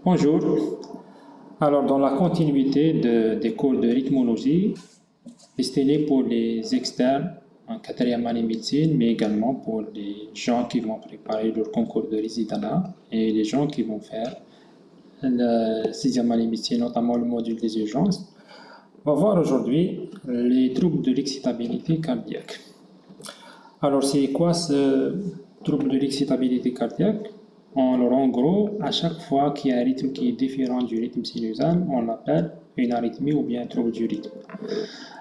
Bonjour. Alors, dans la continuité des cours de rythmologie, destinés pour les externes en quatrième année médecine, mais également pour les gens qui vont préparer leur concours de résidenat et les gens qui vont faire la sixième année médecine, notamment le module des urgences, on va voir aujourd'hui les troubles de l'excitabilité cardiaque. Alors, c'est quoi ce trouble de l'excitabilité cardiaque? Alors, en gros, à chaque fois qu'il y a un rythme qui est différent du rythme sinusal, on l'appelle une arythmie ou bien un trouble du rythme.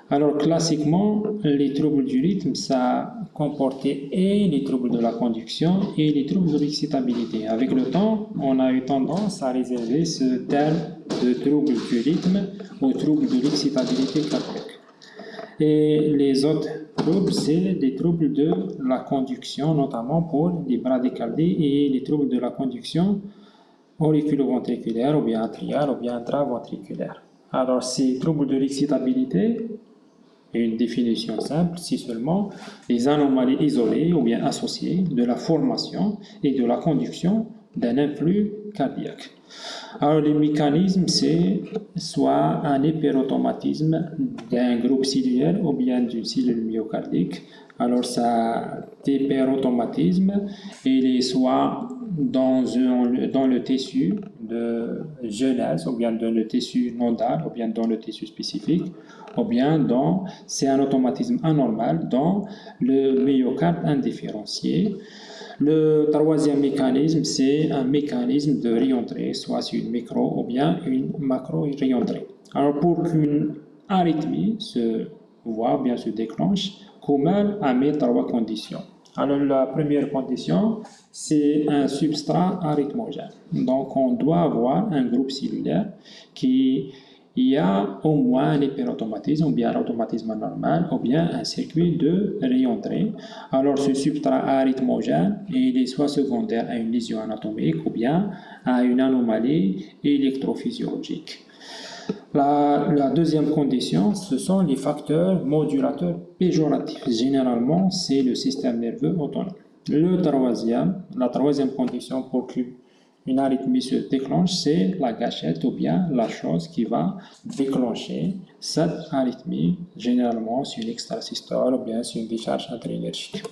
Alors, classiquement, les troubles du rythme, ça comportait et les troubles de la conduction et les troubles de l'excitabilité. Avec le temps, on a eu tendance à réserver ce terme de trouble du rythme au trouble de l'excitabilité cardiaque. Et les autres troubles, c'est des troubles de la conduction, notamment pour les bradycardies et les troubles de la conduction auriculo-ventriculaire ou bien atriale ou bien intraventriculaire. Alors, ces troubles de l'excitabilité, une définition simple, si seulement les anomalies isolées ou bien associées de la formation et de la conduction d'un influx cardiaque. Alors, les mécanismes, c'est soit un hyperautomatisme d'un groupe cellulaire ou bien d'une cellule myocardique. Alors, ça, hyperautomatisme, il est soit dans le tissu de genèse, ou bien dans le tissu nodal, ou bien dans le tissu spécifique, ou bien c'est un automatisme anormal dans le myocarde indifférencié. Le troisième mécanisme, c'est un mécanisme de réentrée, soit c'est une micro ou bien une macro-réentrée. Alors, pour qu'une arythmie se voit, bien se déclenche, Kummer a mis trois conditions. Alors, la première condition, c'est un substrat arythmogène. Donc, on doit avoir un groupe cellulaire qui y a au moins un hyperautomatisme, ou bien un automatisme anormal, ou bien un circuit de réentrée. Alors, ce substrat arythmogène, il est soit secondaire à une lésion anatomique, ou bien à une anomalie électrophysiologique. La deuxième condition, ce sont les facteurs modulateurs péjoratifs. Généralement, c'est le système nerveux autonome. La troisième condition pour qu'une arythmie se déclenche, c'est la gâchette ou bien la chose qui va déclencher cette arythmie. Généralement, c'est une extrasystole ou bien c'est une décharge adrénergique.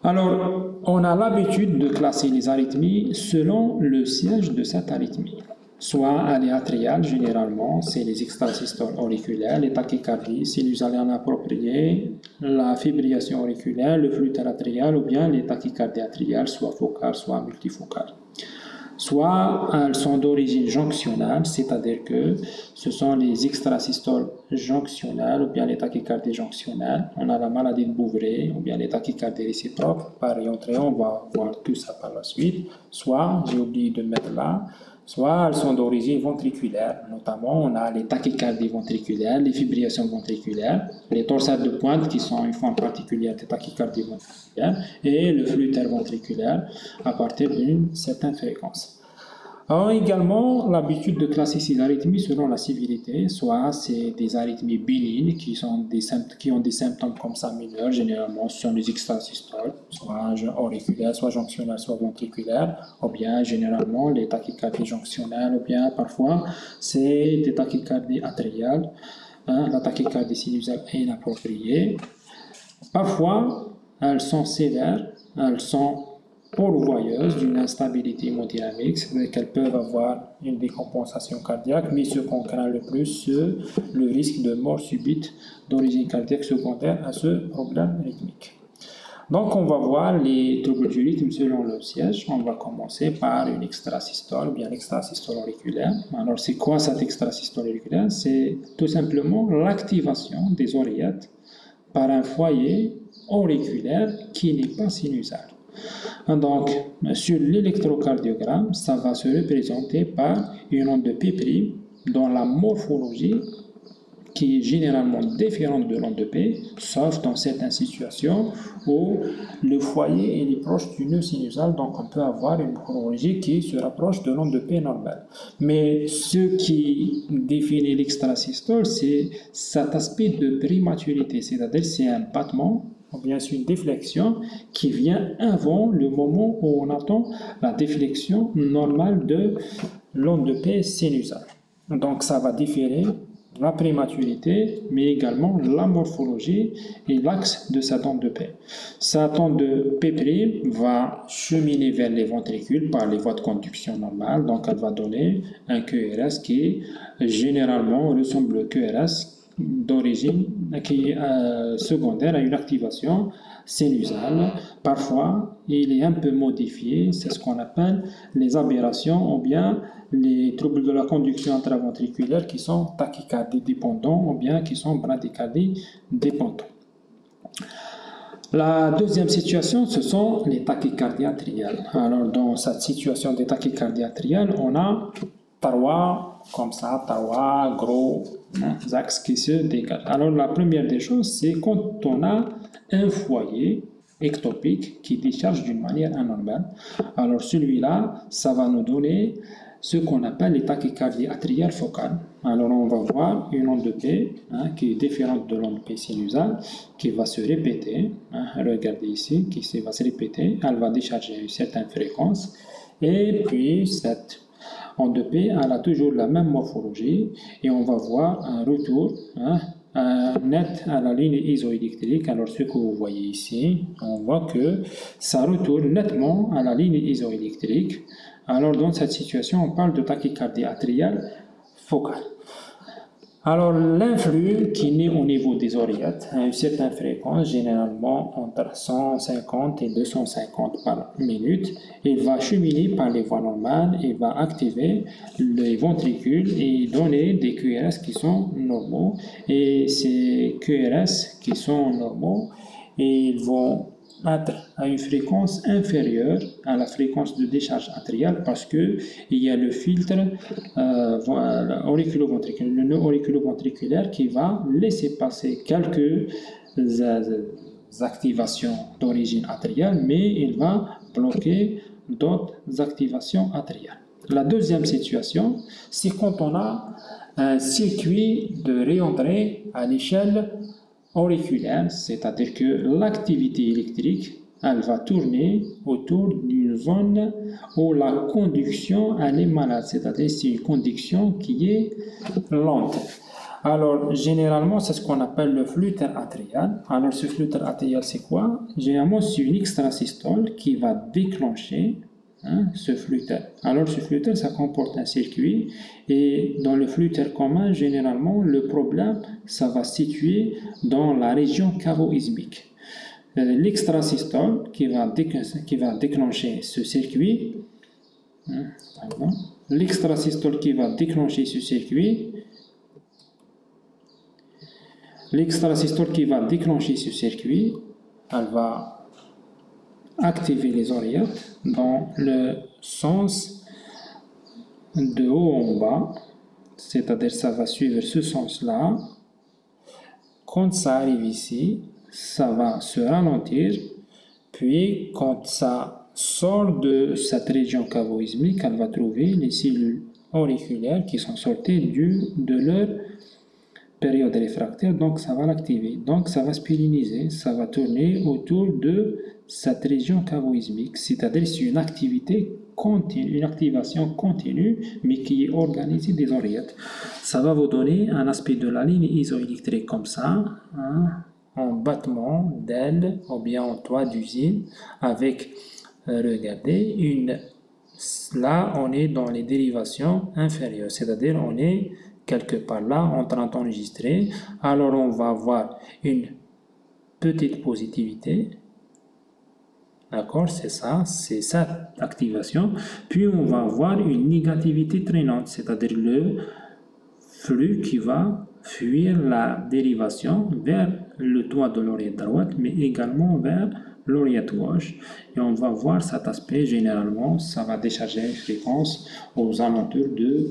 Alors, on a l'habitude de classer les arythmies selon le siège de cette arythmie. Soit elle est atriale, généralement, c'est les extrasystoles auriculaires, les tachycardies sinusales inappropriées, la fibrillation auriculaire, le flux atrial ou bien les tachycardies atriales, soit focales, soit multifocales. Soit elles sont d'origine jonctionnelle, c'est-à-dire que ce sont les extrasystoles jonctionnelles ou bien les tachycardies jonctionnelles. On a la maladie de Bouvray ou bien les tachycardies réciproques. Par réentrée, on va voir tout ça par la suite. Soit, j'ai oublié de mettre là, soit elles sont d'origine ventriculaire, notamment on a les tachycardies ventriculaires, les fibrillations ventriculaires, les torsades de pointe qui sont une forme particulière des tachycardies ventriculaires et le flux ventriculaire à partir d'une certaine fréquence. On a également l'habitude de classer ces arythmies selon la sévérité, soit c'est des arythmies bénignes qui ont des symptômes comme ça mineurs, généralement ce sont les extrasystoles, soit auriculaires, soit jonctionnelles, soit ventriculaires, ou bien généralement les tachycardies jonctionnelles, ou bien parfois c'est des tachycardies atriales, la tachycardie sinusale est inappropriée. Parfois elles sont sévères, elles sont pourvoyeuses d'une instabilité hémodynamique, c'est-à-dire qu'elles peuvent avoir une décompensation cardiaque, mais ce qu'on craint le plus, c'est le risque de mort subite d'origine cardiaque secondaire à ce problème rythmique. Donc, on va voir les troubles du rythme selon le siège. On va commencer par une extrasystole ou bien l'extrasystole auriculaire. Alors, c'est quoi cette extrasystole auriculaire? C'est tout simplement l'activation des oreillettes par un foyer auriculaire qui n'est pas sinusal. Donc, sur l'électrocardiogramme, ça va se représenter par une onde de P' dont la morphologie qui est généralement différente de l'onde de P, sauf dans certaines situations où le foyer est proche du nœud sinusal, donc on peut avoir une morphologie qui se rapproche de l'onde de P normale. Mais ce qui définit l'extrasystole, c'est cet aspect de prématurité, c'est-à-dire c'est un battement ou bien c'est une déflexion qui vient avant le moment où on attend la déflexion normale de l'onde de P sinusale. Donc ça va différer la prématurité, mais également la morphologie et l'axe de cette onde de P. Cette onde de P' va cheminer vers les ventricules par les voies de conduction normales, donc elle va donner un QRS qui généralement ressemble au QRS d'origine qui est secondaire à une activation sinusale. Parfois, il est un peu modifié, c'est ce qu'on appelle les aberrations ou bien les troubles de la conduction intraventriculaire qui sont tachycardie dépendants ou bien qui sont bradycardie dépendants. La deuxième situation, ce sont les tachycardies atriales. Alors, dans cette situation des tachycardies atriales, on a trois, comme ça, trois gros axes qui se dégagent. Alors, la première des choses, c'est quand on a un foyer ectopique qui décharge d'une manière anormale. Alors, celui-là, ça va nous donner ce qu'on appelle les tachycardies atriales focales. Alors, on va voir une onde de P qui est différente de l'onde P sinusale, qui va se répéter. Regardez ici, qui va se répéter. Elle va décharger à une certaine fréquence. Et puis, cette onde de P, elle a toujours la même morphologie. Et on va voir un retour net à la ligne isoélectrique. Alors, ce que vous voyez ici, on voit que ça retourne nettement à la ligne isoélectrique. Alors, dans cette situation, on parle de tachycardie atriale focale. Alors, l'influx qui naît au niveau des oreillettes à une certaine fréquence, généralement entre 150 et 250 par minute, il va cheminer par les voies normales et va activer les ventricules et donner des QRS qui sont normaux. Et ces QRS qui sont normaux, ils vont être à une fréquence inférieure à la fréquence de décharge atriale parce que il y a le filtre auriculoventriculaire, le nœud auriculoventriculaire qui va laisser passer quelques activations d'origine atriale, mais il va bloquer d'autres activations atriales. La deuxième situation, c'est quand on a un circuit de réentrée à l'échelle auriculaire, c'est-à-dire que l'activité électrique, elle va tourner autour d'une zone où la conduction elle est malade, c'est-à-dire c'est une conduction qui est lente. Alors, généralement, c'est ce qu'on appelle le flux atrial. Alors, ce flux atrial, c'est quoi? Généralement, c'est une extrasystole qui va déclencher ce flux-ter. Alors, ce flux-ter, ça comporte un circuit et dans le flux-ter commun, généralement, le problème, ça va se situer dans la région cavo-ismique. L'extrasystole qui va déclencher ce circuit, l'extrasystole qui va déclencher ce circuit, elle va activer les oreillettes dans le sens de haut en bas, c'est-à-dire ça va suivre ce sens-là. Quand ça arrive ici, ça va se ralentir, puis quand ça sort de cette région cavo-ismique, elle va trouver les cellules auriculaires qui sont sorties de leur période réfractaire, donc ça va l'activer. Donc ça va spiriniser, ça va tourner autour de cette région cavo-ismique, c'est-à-dire c'est une activité continue, une activation continue, mais qui est organisée des oreillettes. Ça va vous donner un aspect de la ligne isoélectrique comme ça, en battement d'aile ou bien en toit d'usine, avec, regardez, là on est dans les dérivations inférieures, c'est-à-dire on est quelque part là en train d'enregistrer. Alors on va avoir une petite positivité, d'accord, c'est ça, c'est cette activation, puis on va avoir une négativité traînante, c'est-à-dire le flux qui va fuir la dérivation vers le toit de l'oreillette droite, mais également vers l'oreillette gauche. Et on va voir cet aspect, généralement, ça va décharger une fréquence aux alentours de,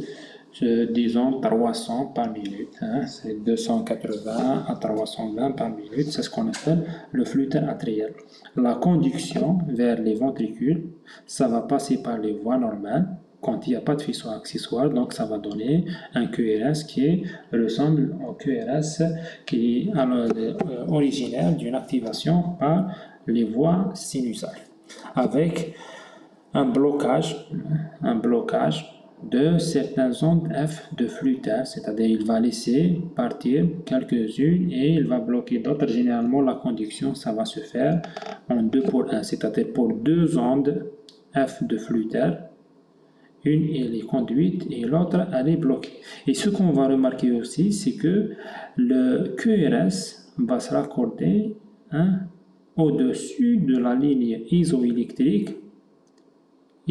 disons, 300 par minute. C'est 280 à 320 par minute, c'est ce qu'on appelle le flux atrial. La conduction vers les ventricules, ça va passer par les voies normales, quand il n'y a pas de faisceau accessoire, donc ça va donner un QRS qui ressemble au QRS qui est originaire d'une activation par les voies sinusales, avec un blocage de certaines ondes F de flux terre, c'est-à-dire il va laisser partir quelques-unes et il va bloquer d'autres. Généralement, la conduction, ça va se faire en 2 pour 1, c'est-à-dire pour 2 ondes F de flux terre, une elle est conduite et l'autre elle est bloquée. Et ce qu'on va remarquer aussi, c'est que le QRS va se raccorder au-dessus de la ligne isoélectrique.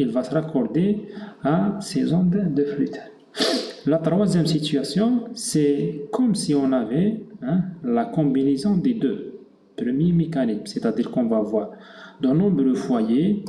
Il va se raccorder à ces ondes de flux terre. La troisième situation, c'est comme si on avait la combinaison des deux premiers mécanismes, c'est-à-dire qu'on va avoir de nombreux foyers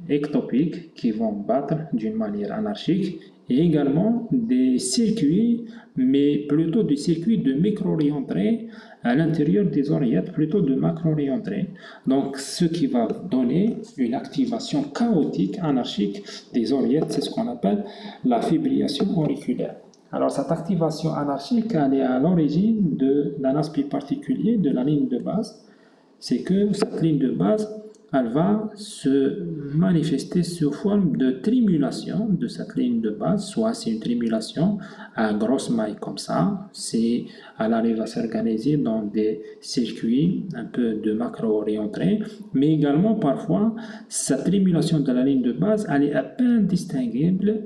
ectopiques qui vont battre d'une manière anarchique et également des circuits, mais plutôt des circuits de micro-réentrée à l'intérieur des oreillettes, plutôt de macro-réentrée. Donc, ce qui va donner une activation chaotique, anarchique des oreillettes, c'est ce qu'on appelle la fibrillation auriculaire. Alors, cette activation anarchique, elle est à l'origine d'un aspect particulier de la ligne de base. C'est que cette ligne de base, elle va se manifester sous forme de trémulation de cette ligne de base, soit c'est une trémulation à grosse maille comme ça, elle arrive à s'organiser dans des circuits un peu de macro-réentrée, mais également parfois, cette trémulation de la ligne de base, elle est à peine distinguible,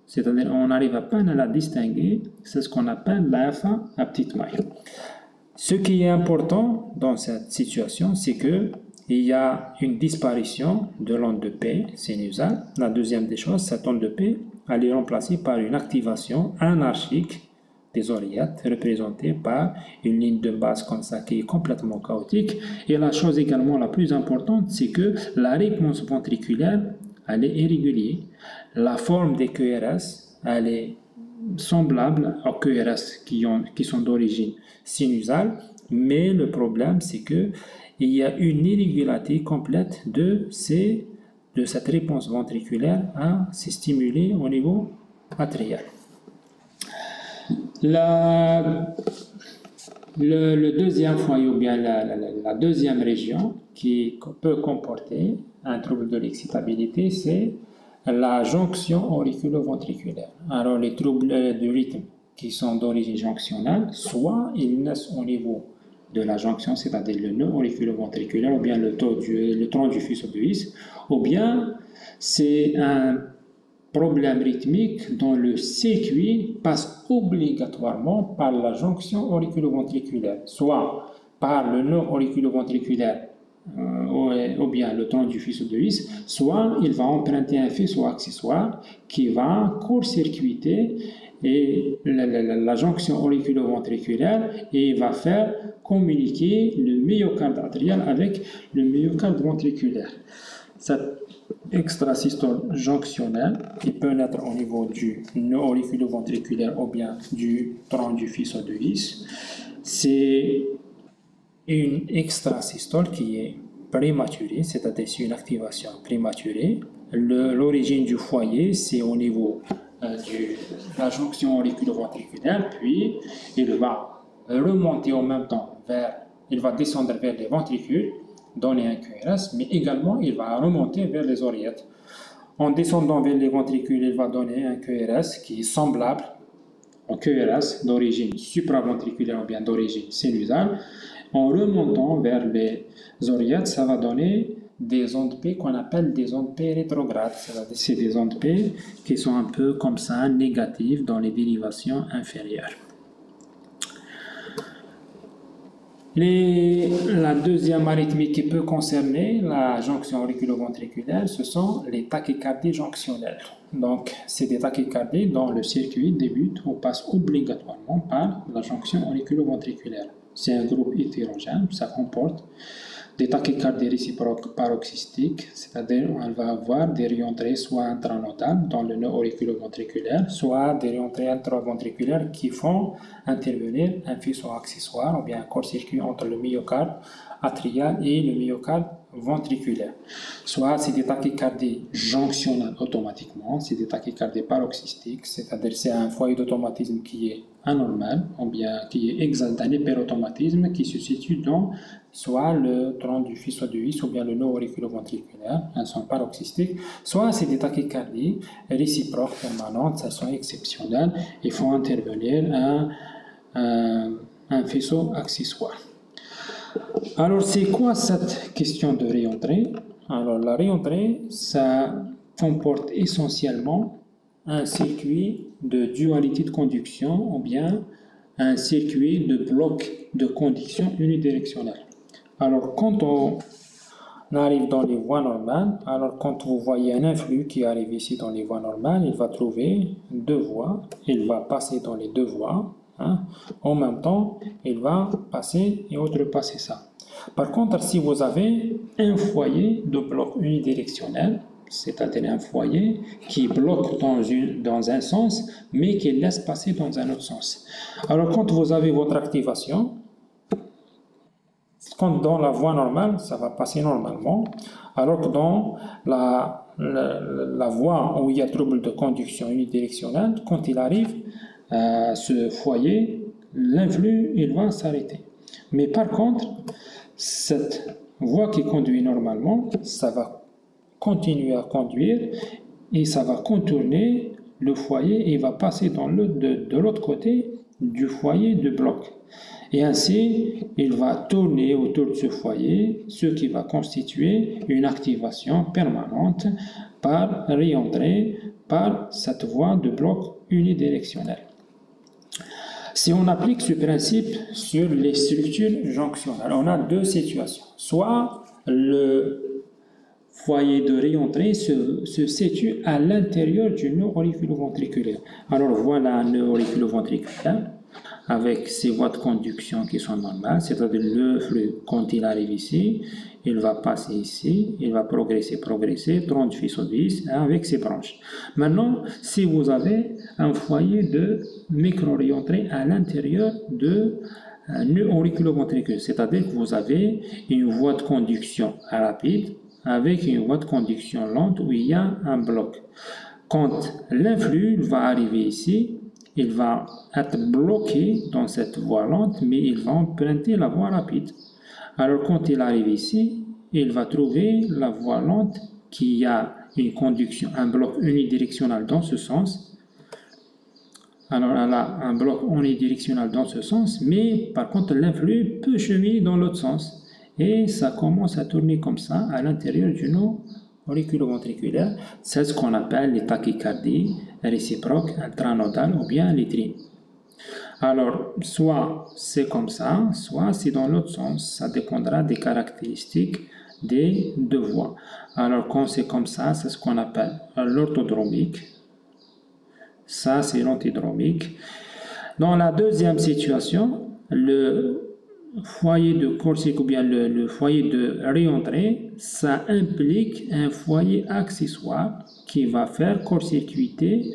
c'est-à-dire on arrive à peine à la distinguer, c'est ce qu'on appelle la FA à petite maille. Ce qui est important dans cette situation, c'est que il y a une disparition de l'onde de P sinusale. La deuxième des choses, cette onde de P, elle est remplacée par une activation anarchique des oreillettes, représentée par une ligne de base comme ça qui est complètement chaotique. Et la chose également la plus importante, c'est que la réponse ventriculaire, elle est irrégulière. La forme des QRS, elle est semblable aux QRS qui sont d'origine sinusale, mais le problème, c'est que il y a une irrégularité complète de cette réponse ventriculaire à se stimuler au niveau atrial. Le deuxième foyer, ou bien la deuxième région qui peut comporter un trouble de l'excitabilité, c'est la jonction auriculo-ventriculaire. Alors, les troubles de rythme qui sont d'origine jonctionnelle, soit ils naissent au niveau de la jonction, c'est-à-dire le nœud auriculo-ventriculaire, ou bien le tronc du faisceau de His, ou bien c'est un problème rythmique dont le circuit passe obligatoirement par la jonction auriculo-ventriculaire, soit par le nœud auriculo-ventriculaire ou bien le tronc du faisceau de His, soit il va emprunter un faisceau accessoire qui va court-circuiter et la jonction auriculo-ventriculaire et va faire communiquer le myocarde atrial avec le myocarde ventriculaire. Cette extrasystole jonctionnelle qui peut naître au niveau du nœud auriculo-ventriculaire ou bien du tronc du faisceau de His, c'est une extrasystole qui est prématurée, c'est-à-dire c'est une activation prématurée. L'origine du foyer, c'est au niveau de la jonction auriculo-ventriculaire, puis il va remonter en même temps il va descendre vers les ventricules, donner un QRS, mais également il va remonter vers les oreillettes. En descendant vers les ventricules, il va donner un QRS qui est semblable au QRS d'origine supraventriculaire ou bien d'origine sinusale. En remontant vers les oreillettes, ça va donner des ondes P qu'on appelle des ondes P rétrogrades. C'est des ondes P qui sont un peu comme ça, négatives dans les dérivations inférieures. La deuxième arythmie qui peut concerner la jonction auriculo-ventriculaire, ce sont les tachycardies jonctionnelles. Donc, c'est des tachycardies dont le circuit débute ou passe obligatoirement par la jonction auriculo-ventriculaire. C'est un groupe hétérogène, ça comporte des tachycardies réciproques paroxystiques, c'est-à-dire on va avoir des réentrées soit intranodales dans le nœud auriculo-ventriculaire, soit des réentrées intraventriculaires qui font intervenir un faisceau accessoire ou bien un court-circuit entre le myocarde atrial et le myocarde ventriculaires. Soit c'est des tachycardies jonctionnelles automatiquement, c'est des tachycardies paroxystiques, c'est-à-dire c'est un foyer d'automatisme qui est anormal, ou bien qui est exalte d'un hyperautomatisme qui se situe dans soit le tronc du faisceau de His ou bien le nœud auriculoventriculaire, un son paroxystique, soit c'est des tachycardies réciproques permanentes, ça sont exceptionnelles, il faut intervenir un faisceau accessoire. Alors, c'est quoi cette question de réentrée? Alors, la réentrée, ça comporte essentiellement un circuit de dualité de conduction ou bien un circuit de bloc de conduction unidirectionnelle. Alors, quand on arrive dans les voies normales, alors quand vous voyez un influx qui arrive ici dans les voies normales, il va trouver deux voies, il va passer dans les deux voies. En même temps, il va passer et outrepasser ça. Par contre, si vous avez un foyer de bloc unidirectionnel, c'est-à-dire un foyer qui bloque dans un sens, mais qui laisse passer dans un autre sens. Alors, quand vous avez votre activation, quand dans la voie normale, ça va passer normalement, alors que dans la voie où il y a trouble de conduction unidirectionnelle, quand il arrive, ce foyer, l'influx, il va s'arrêter. Mais par contre, cette voie qui conduit normalement, ça va continuer à conduire et ça va contourner le foyer et il va passer de l'autre côté du foyer de bloc. Et ainsi, il va tourner autour de ce foyer, ce qui va constituer une activation permanente par réentrée par cette voie de bloc unidirectionnelle. Si on applique ce principe sur les structures jonctionnelles, on a deux situations. Soit le foyer de réentrée se situe à l'intérieur du nœud auriculoventriculaire. Alors voilà un nœud auriculoventriculaire avec ses voies de conduction qui sont normales, c'est-à-dire le flux, quand il arrive ici, il va passer ici, il va progresser, tronc du faisceau de His avec ses branches. Maintenant, si vous avez un foyer de micro-réentrée à l'intérieur de nœud auriculoventriculaire, c'est-à-dire que vous avez une voie de conduction rapide avec une voie de conduction lente où il y a un bloc. Quand l'influx va arriver ici, il va être bloqué dans cette voie lente, mais il va emprunter la voie rapide. Alors quand il arrive ici, il va trouver la voie lente qui a une conduction, un bloc unidirectionnel dans ce sens. Alors elle a un bloc unidirectionnel dans ce sens, mais par contre l'influx peut cheminer dans l'autre sens. Et ça commence à tourner comme ça à l'intérieur du nœud auriculoventriculaire. C'est ce qu'on appelle les tachycardies réciproques intranodales ou bien les TRI. Alors, soit c'est comme ça, soit c'est dans l'autre sens. Ça dépendra des caractéristiques des deux voies. Alors, quand c'est comme ça, c'est ce qu'on appelle l'orthodromique. Ça, c'est l'antidromique. Dans la deuxième situation, le foyer de court-circuit ou bien le foyer de réentrée, ça implique un foyer accessoire qui va faire court-circuiter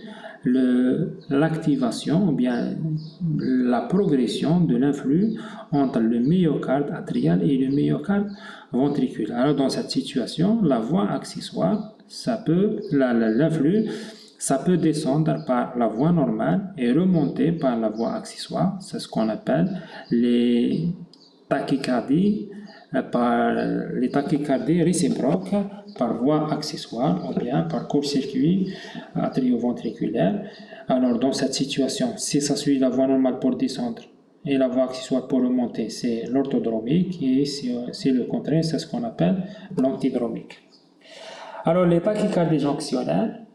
l'activation ou bien la progression de l'influx entre le myocarde atrial et le myocarde ventriculaire. Alors dans cette situation, la voie accessoire, l'influx, ça peut descendre par la voie normale et remonter par la voie accessoire. C'est ce qu'on appelle les tachycardies réciproques par voie accessoire ou bien par court-circuit atrioventriculaire. Alors dans cette situation, si ça suit la voie normale pour descendre et la voie accessoire pour remonter, c'est l'orthodromique, et si c'est le contraire, c'est ce qu'on appelle l'antidromique. Alors les tachycardies jonctionnelles,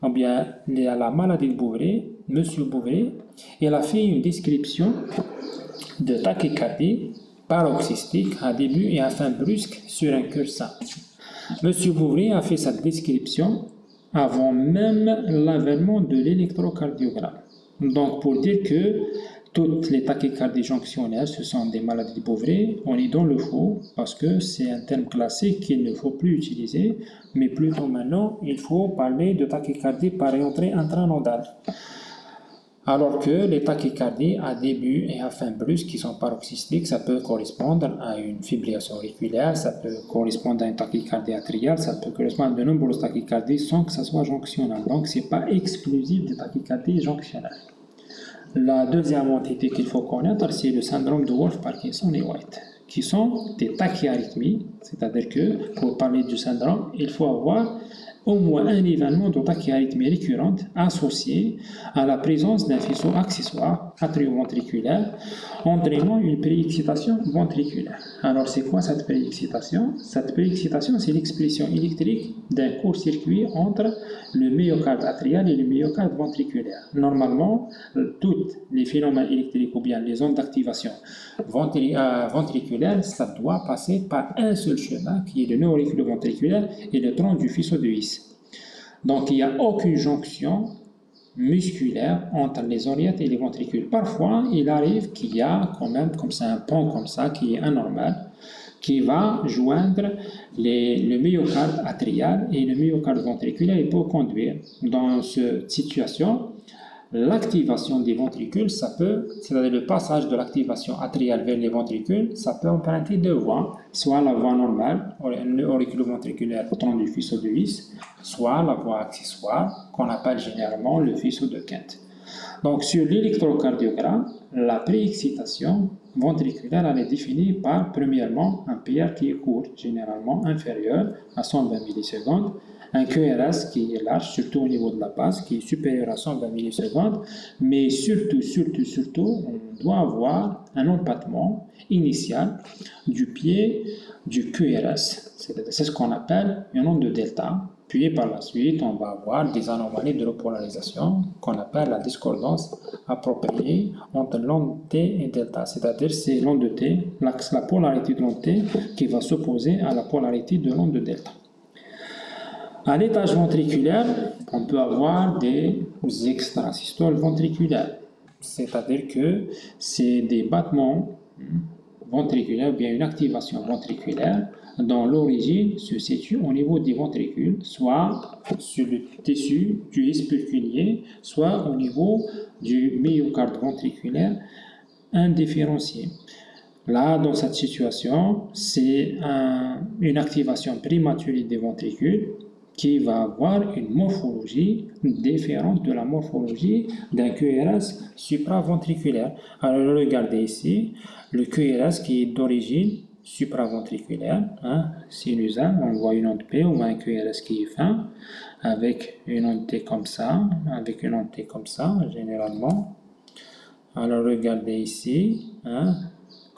ou bien la maladie de Bouvray, M. Bouvray, il a fait une description de tachycardie paroxystique à début et à fin brusque sur un cœur sain. M. Bouvray a fait cette description avant même l'avènement de l'électrocardiogramme. Donc pour dire que toutes les tachycardies jonctionnelles, ce sont des maladies de Bouvray, on est dans le faux parce que c'est un terme classique qu'il ne faut plus utiliser, mais plutôt maintenant, il faut parler de tachycardie par réentrée intranodale. Alors que les tachycardies à début et à fin brusque qui sont paroxystiques, ça peut correspondre à une fibrillation auriculaire, ça peut correspondre à une tachycardie atriale, ça peut correspondre à de nombreuses tachycardies sans que ça soit jonctionnel. Donc, ce n'est pas exclusif des tachycardies jonctionnelles. La deuxième entité qu'il faut connaître, c'est le syndrome de Wolff, Parkinson et White, qui sont des tachyarrhythmies, c'est-à-dire que pour parler du syndrome, il faut avoir au moins un événement de tachyarrhythmie récurrente associé à la présence d'un faisceau accessoire atrioventriculaire entraînant une préexcitation ventriculaire. Alors c'est quoi cette préexcitation? Cette préexcitation, c'est l'expression électrique d'un court-circuit entre le myocarde atrial et le myocarde ventriculaire. Normalement, tous les phénomènes électriques ou bien les ondes d'activation ventriculaire, ça doit passer par un seul chemin qui est le nœud auriculo-ventriculaire et le tronc du faisceau de His. Donc, il n'y a aucune jonction musculaire entre les oreillettes et les ventricules. Parfois, il arrive qu'il y a quand même comme ça un pont comme ça qui est anormal, qui va joindre le myocarde atrial et le myocarde ventriculaire et peut conduire. Dans cette situation, l'activation des ventricules, c'est-à-dire le passage de l'activation atriale vers les ventricules, ça peut emprunter deux voies, soit la voie normale, auriculo-ventriculaire au tronc du faisceau de His, soit la voie accessoire, qu'on appelle généralement le faisceau de Kent. Donc, sur l'électrocardiogramme, la préexcitation ventriculaire elle est définie par, premièrement, un PR qui est court, généralement inférieur à 120 millisecondes, un QRS qui est large, surtout au niveau de la base, qui est supérieur à 120 millisecondes, mais surtout, on doit avoir un empattement initial du pied du QRS. C'est ce qu'on appelle une onde de delta. Puis par la suite, on va avoir des anomalies de repolarisation qu'on appelle la discordance appropriée entre l'onde T et delta. C'est-à-dire c'est l'onde de T, la polarité de l'onde T qui va s'opposer à la polarité de l'onde de delta. À l'étage ventriculaire, on peut avoir des extrasystoles ventriculaires, c'est-à-dire que c'est des battements ventriculaires ou bien une activation ventriculaire dont l'origine se situe au niveau des ventricules, soit sur le tissu du hispurculier, soit au niveau du myocarde ventriculaire indifférencié. Là, dans cette situation, c'est une activation prématurée des ventricules qui va avoir une morphologie différente de la morphologie d'un QRS supraventriculaire. Alors, regardez ici, le QRS qui est d'origine supraventriculaire, sinusale, on voit une onde P, on voit un QRS qui est fin, avec une onde T comme ça, généralement. Alors, regardez ici,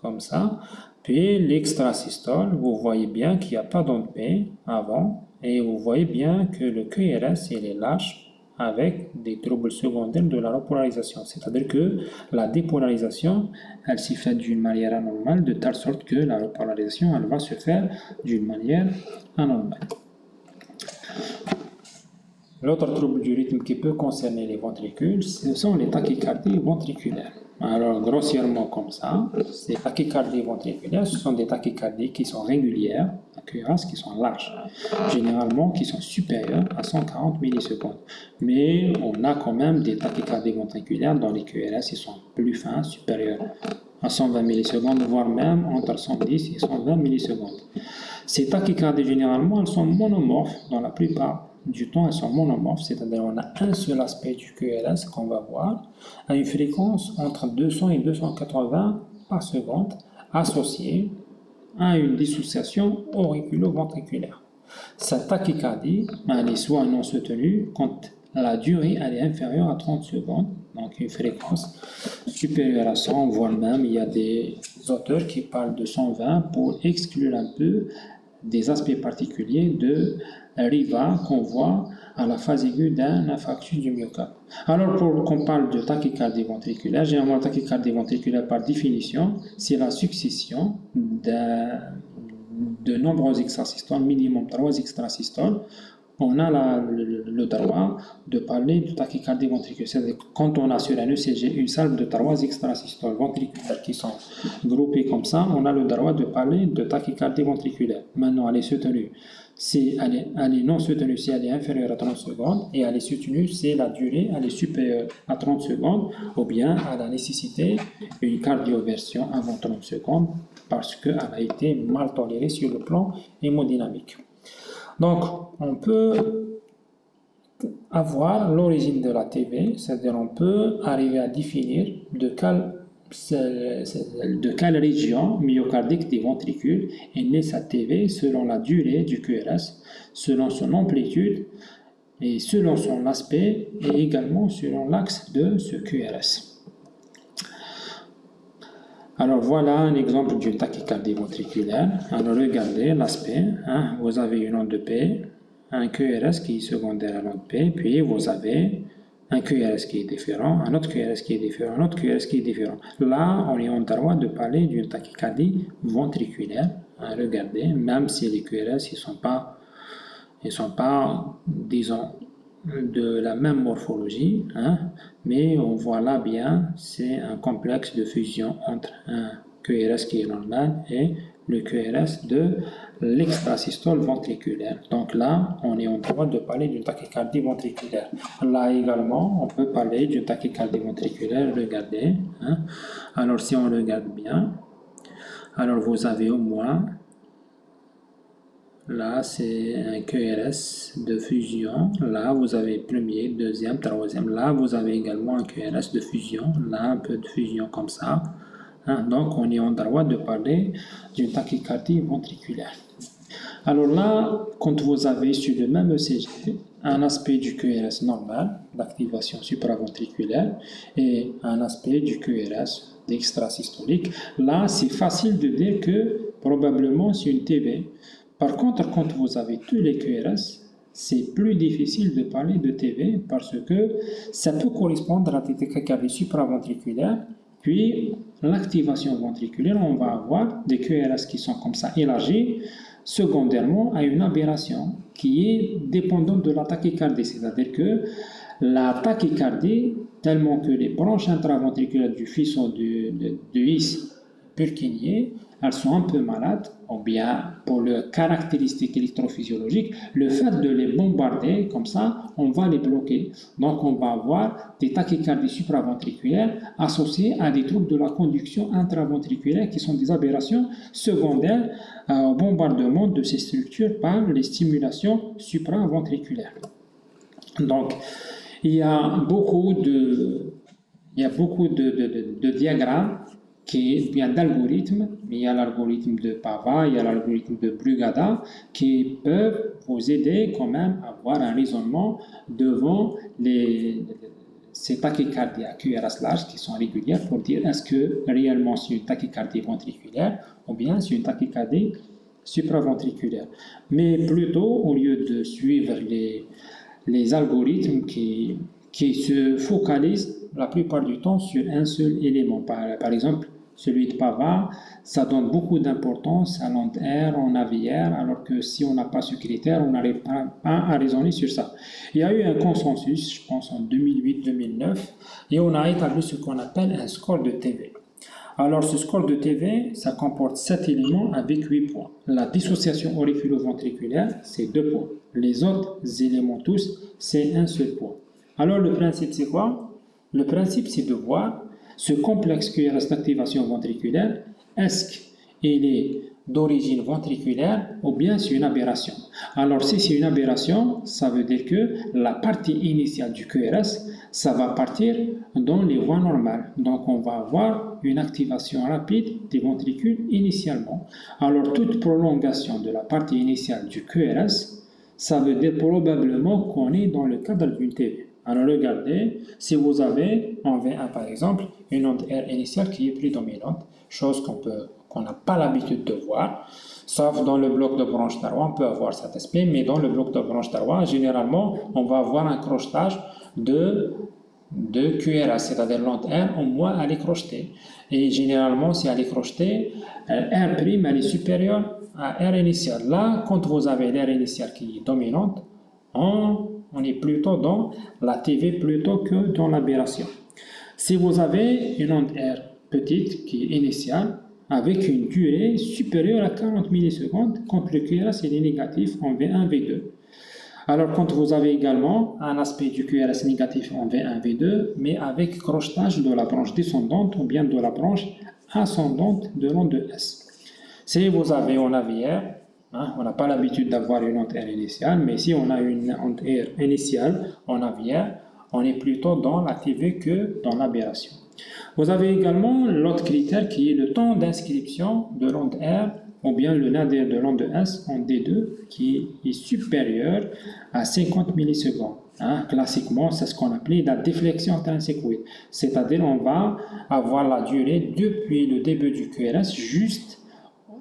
comme ça. Puis, l'extrasystole, vous voyez bien qu'il n'y a pas d'onde P avant, et vous voyez bien que le QRS, il est lâche avec des troubles secondaires de la repolarisation. C'est-à-dire que la dépolarisation, elle s'y fait d'une manière anormale, de telle sorte que la repolarisation, elle va se faire d'une manière anormale. L'autre trouble du rythme qui peut concerner les ventricules, ce sont les tachycardies ventriculaires. Alors, grossièrement comme ça, ces tachycardies ventriculaires, ce sont des tachycardies qui sont régulières, qui sont larges, généralement qui sont supérieures à 140 millisecondes. Mais on a quand même des tachycardies ventriculaires dont les QRS ils sont plus fins, supérieurs à 120 millisecondes, voire même entre 110 et 120 millisecondes. Ces tachycardies, généralement, elles sont monomorphes dans la plupart du temps, elles sont monomorphes, c'est-à-dire on a un seul aspect du QRS qu'on va voir à une fréquence entre 200 et 280 par seconde associée à une dissociation auriculo-ventriculaire. Cette tachycardie, elle est soit non soutenue quand la durée elle est inférieure à 30 secondes, donc une fréquence supérieure à 100, voire même il y a des auteurs qui parlent de 120 pour exclure un peu des aspects particuliers de RIVA qu'on voit à la phase aiguë d'un infarctus du myocarde. Alors, pour qu'on parle de tachycardie ventriculaire, généralement, la tachycardie ventriculaire, par définition, c'est la succession de nombreux extrasystoles, minimum 3 extrasystoles. On a le droit de parler de tachycardie ventriculaire. C'est-à-dire que quand on a sur un ECG une salve de 3 extrasystoles ventriculaires qui sont groupées comme ça, on a le droit de parler de tachycardie ventriculaire. Maintenant, elle est soutenue elle est non soutenue si elle est inférieure à 30 secondes, et elle est soutenue si la durée elle est supérieure à 30 secondes, ou bien elle a nécessité une cardioversion avant 30 secondes parce qu'elle a été mal tolérée sur le plan hémodynamique. Donc, on peut avoir l'origine de la TV, c'est-à-dire on peut arriver à définir de quelle région myocardique des ventricules est née sa TV selon la durée du QRS, selon son amplitude et selon son aspect et également selon l'axe de ce QRS. Alors voilà un exemple d'une tachycardie ventriculaire. Alors regardez l'aspect, hein, vous avez une onde de P, un QRS qui est secondaire à l'onde P, puis vous avez un QRS qui est différent, un autre QRS qui est différent, un autre QRS qui est différent. Là, on est en droit de parler d'une tachycardie ventriculaire. Hein, regardez, même si les QRS ne sont pas, disons, de la même morphologie, hein, mais on voit là bien, c'est un complexe de fusion entre un QRS qui est normal et le QRS de l'extrasystole ventriculaire. Donc là, on est en droit de parler d'une tachycardie ventriculaire. Là également, on peut parler d'une tachycardie ventriculaire. Regardez. Hein. Alors si on regarde bien, alors vous avez au moins, là c'est un QRS de fusion. Là vous avez premier, deuxième, troisième. Là vous avez également un QRS de fusion. Là un peu de fusion comme ça. Hein, donc, on est en droit de parler d'une tachycardie ventriculaire. Alors là, quand vous avez sur le même ECG un aspect du QRS normal, d'activation supraventriculaire, et un aspect du QRS extrasystolique, là, c'est facile de dire que probablement c'est une TV. Par contre, quand vous avez tous les QRS, c'est plus difficile de parler de TV parce que ça peut correspondre à des tachycardies supraventriculaires. Puis, l'activation ventriculaire, on va avoir des QRS qui sont comme ça élargis, secondairement à une aberration qui est dépendante de la tachycardie. C'est-à-dire que la tachycardie, tellement que les branches intraventriculaires du faisceau du is Purkinje, elles sont un peu malades, ou bien pour leurs caractéristiques électrophysiologiques, le fait de les bombarder comme ça, on va les bloquer. Donc on va avoir des tachycardies supraventriculaires associées à des troubles de la conduction intraventriculaire qui sont des aberrations secondaires au bombardement de ces structures par les stimulations supraventriculaires. Donc il y a beaucoup de diagrammes, il y a d'algorithmes, il y a l'algorithme de Pava, il y a l'algorithme de Brugada, qui peuvent vous aider quand même à avoir un raisonnement devant ces tachycardies à QRS large qui sont régulières pour dire est-ce que réellement c'est une tachycardie ventriculaire ou bien c'est une tachycardie supraventriculaire. Mais plutôt, au lieu de suivre les algorithmes qui se focalisent la plupart du temps sur un seul élément. Par exemple, celui de Pava, ça donne beaucoup d'importance à l'onde R en AVR, alors que si on n'a pas ce critère, on n'arrive pas à raisonner sur ça. Il y a eu un consensus, je pense en 2008-2009, et on a établi ce qu'on appelle un score de TV. Alors, ce score de TV, ça comporte 7 éléments avec 8 points. La dissociation auriculo-ventriculaire, c'est 2 points. Les autres éléments tous, c'est un seul point. Alors, le principe, c'est quoi? Le principe, c'est de voir ce complexe QRS d'activation ventriculaire, est-ce qu'il est d'origine ventriculaire ou bien c'est une aberration. Alors, si c'est une aberration, ça veut dire que la partie initiale du QRS, ça va partir dans les voies normales. Donc, on va avoir une activation rapide des ventricules initialement. Alors, toute prolongation de la partie initiale du QRS, ça veut dire probablement qu'on est dans le cadre d'une TV. Alors, regardez, si vous avez en V1 par exemple, une onde R initiale qui est prédominante, chose qu'on n'a pas l'habitude de voir, sauf dans le bloc de branche thyroïde, on peut avoir cet aspect, mais dans le bloc de branche thyroïde, généralement, on va avoir un crochetage de QRS, c'est-à-dire l'onde R, au moins elle est crochetée. Et généralement, si elle est crochetée, R', elle est supérieure à R initiale. Là, quand vous avez l'R initiale qui est dominante, on est plutôt dans la TV plutôt que dans l'aberration. Si vous avez une onde R petite qui est initiale, avec une durée supérieure à 40 millisecondes quand le QRS est négatif en V1, V2. Alors, quand vous avez également un aspect du QRS négatif en V1, V2, mais avec crochetage de la branche descendante ou bien de la branche ascendante de l'onde S. Si vous avez en arrière, on n'a pas l'habitude d'avoir une onde R initiale, mais si on a une onde R initiale en arrière, on est plutôt dans la TV que dans l'aberration. Vous avez également l'autre critère qui est le temps d'inscription de l'onde R ou bien le nadir de l'onde S en D2 qui est supérieur à 50 millisecondes. Classiquement, c'est ce qu'on appelle la déflexion intrinsèque, c'est-à-dire on va avoir la durée depuis le début du QRS juste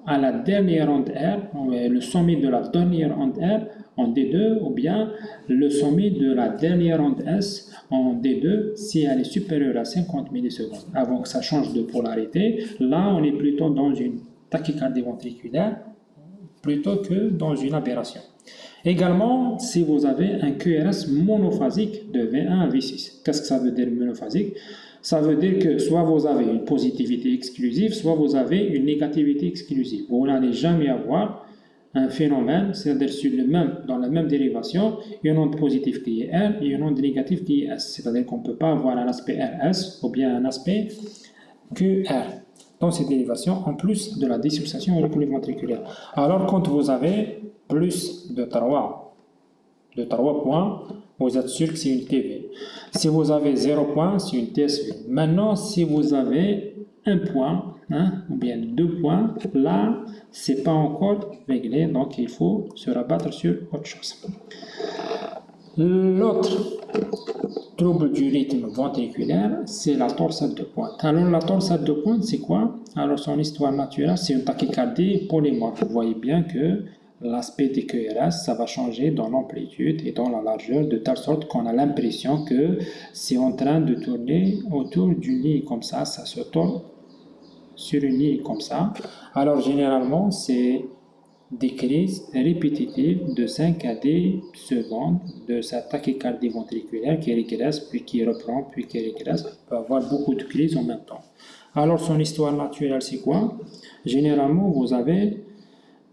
à la dernière onde R, le sommet de la dernière onde R en D2 ou bien le sommet de la dernière onde S en D2 si elle est supérieure à 50 millisecondes. Avant que ça change de polarité, là on est plutôt dans une tachycardie ventriculaire plutôt que dans une aberration. Également, si vous avez un QRS monophasique de V1 à V6. Qu'est-ce que ça veut dire monophasique? Ça veut dire que soit vous avez une positivité exclusive, soit vous avez une négativité exclusive. Vous n'allez jamais avoir un phénomène, c'est-à-dire dans la même dérivation, une onde positive qui est R et une onde négative qui est S. C'est-à-dire qu'on ne peut pas avoir un aspect RS ou bien un aspect QR dans ces dérivations, en plus de la dissociation auriculoventriculaire. Alors, quand vous avez plus de 3 points, vous êtes sûr que c'est une TV. Si vous avez 0 points, c'est une TSV. Maintenant, si vous avez 1 point, ou bien 2 points, là, c'est pas encore réglé, donc il faut se rabattre sur autre chose. L'autre trouble du rythme ventriculaire, c'est la torsade de pointe. Alors, la torsade de pointe, c'est quoi? Alors, son histoire naturelle, c'est une tachycardie polymorphe. Vous voyez bien que l'aspect des QRS, ça va changer dans l'amplitude et dans la largeur, de telle sorte qu'on a l'impression que c'est en train de tourner autour d'une ligne comme ça se tourne sur une ligne comme ça. Alors, généralement, c'est des crises répétitives de 5 à 10 secondes de cette tachycardie ventriculaire qui régresse, puis qui reprend, puis qui régresse. On peut avoir beaucoup de crises en même temps. Alors, son histoire naturelle, c'est quoi? Généralement, vous avez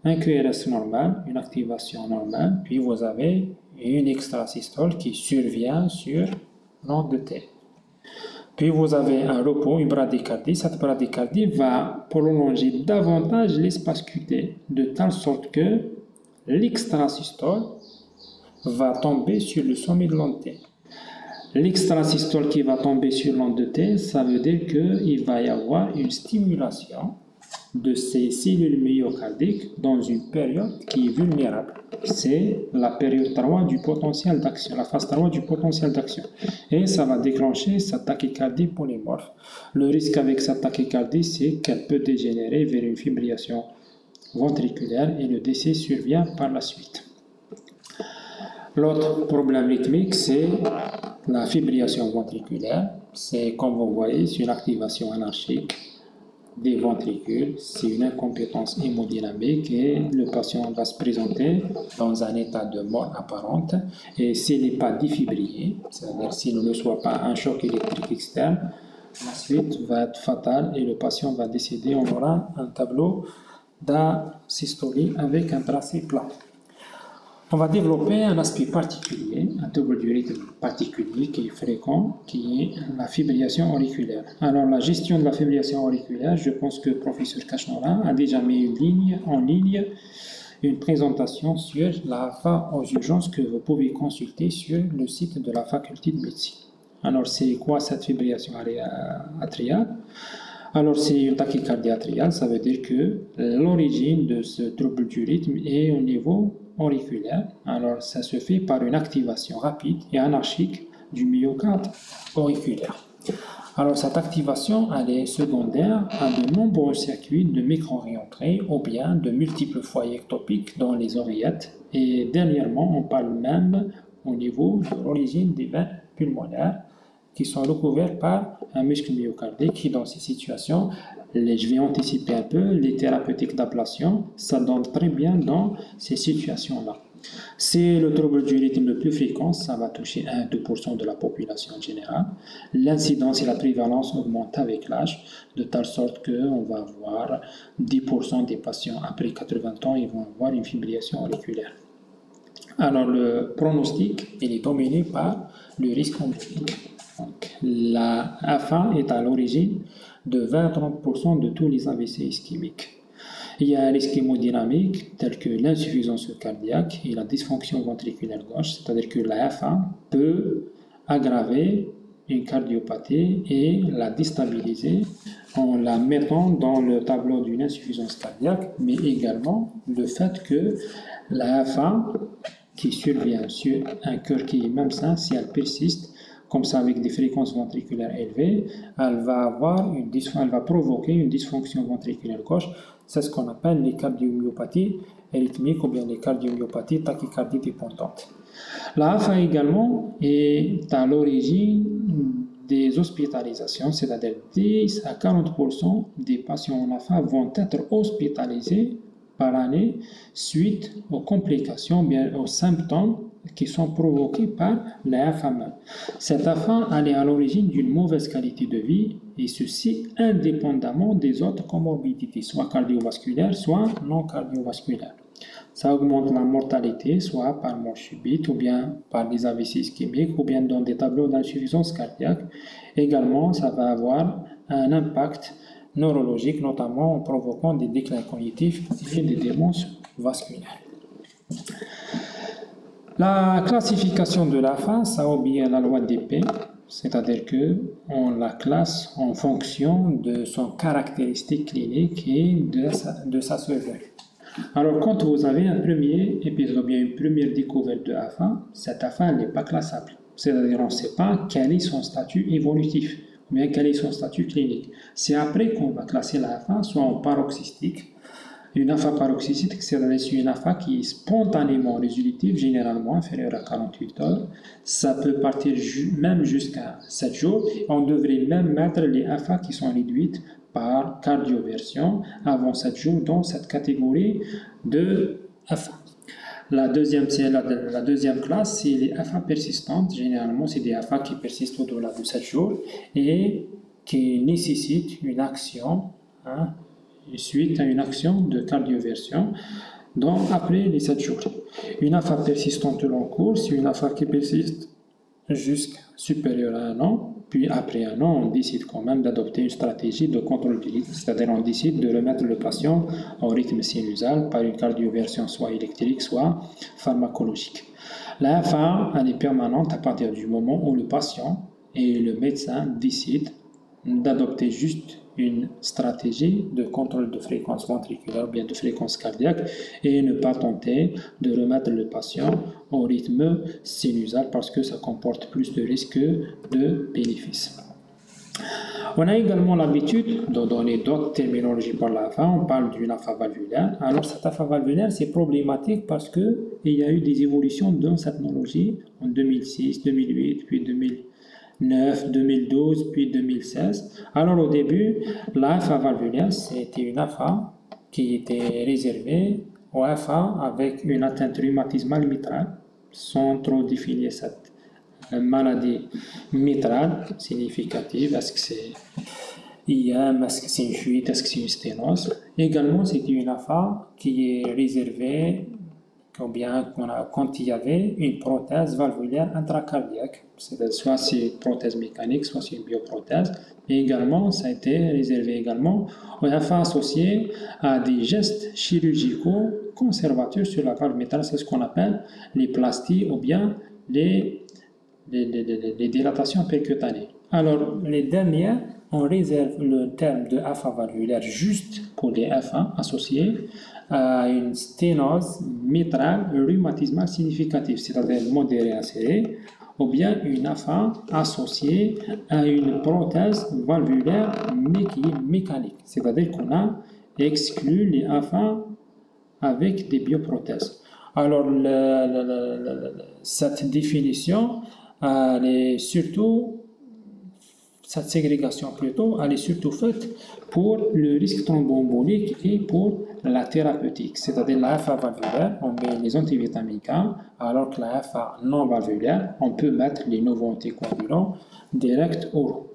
un QRS normal, une activation normale, puis vous avez une extrasystole qui survient sur l'onde T. Puis vous avez un repos, une bradycardie. Cette bradycardie va prolonger davantage l'espace QT, de telle sorte que l'extrasystole va tomber sur le sommet de l'onde T. L'extrasystole qui va tomber sur l'onde T, ça veut dire qu'il va y avoir une stimulation de ces cellules myocardiques dans une période qui est vulnérable. C'est la période 3 du potentiel d'action, la phase 3 du potentiel d'action. Et ça va déclencher cette tachycardie polymorphe. Le risque avec cette tachycardie, c'est qu'elle peut dégénérer vers une fibrillation ventriculaire et le décès survient par la suite. L'autre problème rythmique, c'est la fibrillation ventriculaire. C'est, comme vous voyez, c'est une activation anarchique des ventricules, c'est une incompétence hémodynamique et le patient va se présenter dans un état de mort apparente et s'il n'est pas défibrillé, c'est-à-dire s'il ne reçoit pas un choc électrique externe, la suite va être fatale et le patient va décéder. On aura un tableau d'asystolie avec un tracé plat. On va développer un aspect particulier, un trouble du rythme particulier qui est fréquent, qui est la fibrillation auriculaire. Alors, la gestion de la fibrillation auriculaire, je pense que le professeur Cachnora a déjà mis en ligne une présentation sur la AFA aux urgences que vous pouvez consulter sur le site de la faculté de médecine. Alors, c'est quoi cette fibrillation atriale? Alors, c'est une tachycardie atriale, ça veut dire que l'origine de ce trouble du rythme est au niveau auriculaire. Alors, ça se fait par une activation rapide et anarchique du myocarde auriculaire. Alors, cette activation, elle est secondaire à de nombreux circuits de micro-réentrée ou bien de multiples foyers ectopiques dans les oreillettes. Et dernièrement, on parle même au niveau de l'origine des veines pulmonaires qui sont recouverts par un muscle myocardique qui, dans ces situations, je vais anticiper un peu, les thérapeutiques d'ablation, ça donne très bien dans ces situations-là. C'est le trouble du rythme le plus fréquent, ça va toucher 1 à 2% de la population générale. L'incidence et la prévalence augmentent avec l'âge, de telle sorte qu'on va avoir 10% des patients après 80 ans, ils vont avoir une fibrillation auriculaire. Alors le pronostic, il est dominé par le risque endogène. Donc, la AFA est à l'origine de 20 à 30% de tous les AVC ischémiques. Il y a un risque hémodynamique tel que l'insuffisance cardiaque et la dysfonction ventriculaire gauche, c'est-à-dire que la AFA peut aggraver une cardiopathie et la déstabiliser en la mettant dans le tableau d'une insuffisance cardiaque, mais également le fait que la AFA qui survient sur un cœur qui est même sain, si elle persiste, comme ça avec des fréquences ventriculaires élevées, elle va provoquer une dysfonction ventriculaire gauche. C'est ce qu'on appelle les cardiomyopathies rythmiques ou bien les cardiomyopathies tachycardie dépendantes. La AFA également est à l'origine des hospitalisations, c'est-à-dire 10 à 40% des patients en AFA vont être hospitalisés par année suite aux complications, bien aux symptômes qui sont provoqués par la AFA même. Cette AFA elle est à l'origine d'une mauvaise qualité de vie et ceci indépendamment des autres comorbidités, soit cardiovasculaires, soit non cardiovasculaires. Ça augmente la mortalité, soit par mort subite, ou bien par des AVC ischémiques, ou bien dans des tableaux d'insuffisance cardiaque. Également, ça va avoir un impact neurologique, notamment en provoquant des déclins cognitifs et des démences vasculaires. La classification de l'AFA, ça obéit à la loi d'Épée, c'est-à-dire qu'on la classe en fonction de son caractéristique clinique et de sa survenue. Alors, quand vous avez un premier épisode, ou bien une première découverte de AFA, cette AFA n'est pas classable. C'est-à-dire qu'on ne sait pas quel est son statut évolutif, ou bien quel est son statut clinique. C'est après qu'on va classer la AFA, soit en paroxystique. Une AFA paroxystique, c'est-à-dire une AFA qui est spontanément résolutive, généralement inférieure à 48 heures. Ça peut partir même jusqu'à 7 jours. On devrait même mettre les AFA qui sont réduites par cardioversion avant 7 jours dans cette catégorie de AFA. La deuxième classe, c'est les AFA persistantes. Généralement, c'est des AFA qui persistent au-delà de 7 jours et qui nécessitent une action, suite à une action de cardioversion, donc après les 7 jours. Une AFA persistante long cours, c'est une AFA qui persiste jusqu'à supérieur à 1 an, puis après 1 an, on décide quand même d'adopter une stratégie de contrôle du rythme, c'est-à-dire on décide de remettre le patient au rythme sinusal par une cardioversion soit électrique, soit pharmacologique. La AFA, elle est permanente à partir du moment où le patient et le médecin décident d'adopter juste une stratégie de contrôle de fréquence ventriculaire ou bien de fréquence cardiaque et ne pas tenter de remettre le patient au rythme sinusal parce que ça comporte plus de risques que de bénéfices. On a également l'habitude de donner d'autres terminologies pour l'AFA. On parle d'une AFA valvulaire. Alors cette AFA valvulaire, c'est problématique parce qu'il y a eu des évolutions dans cette technologie en 2006, 2008, puis 2009, 2012, puis 2016. Alors au début, la AFA valvulaire, c'était une AFA qui était réservée aux AFA avec une atteinte rhumatismale mitrale, sans trop définir cette maladie mitrale significative. Est-ce que c'est IM, est-ce que c'est une fuite, est-ce que c'est une sténose? Également, c'était une AFA qui est réservée quand il y avait une prothèse valvulaire intracardiaque, soit c'est une prothèse mécanique, soit c'est une bioprothèse. Et également, ça a été réservé également aux AFA associés à des gestes chirurgicaux conservateurs sur la valve métal, c'est ce qu'on appelle les plasties ou bien les dilatations percutanées. Alors, les dernières, on réserve le terme de AFA valvulaire juste pour les AFA associés à une sténose mitrale rhumatismale significative, c'est-à-dire modérée à serrée, ou bien une AFA associée à une prothèse valvulaire mécanique, c'est-à-dire qu'on a exclu les AFA avec des bioprothèses. Alors, cette définition, elle est surtout cette ségrégation plutôt, elle est surtout faite pour le risque thromboembolique et pour la thérapeutique, c'est-à-dire la FA valvulaire, on met les antivitamines K, alors que la FA non valvulaire, on peut mettre les nouveaux anticoagulants directs oraux.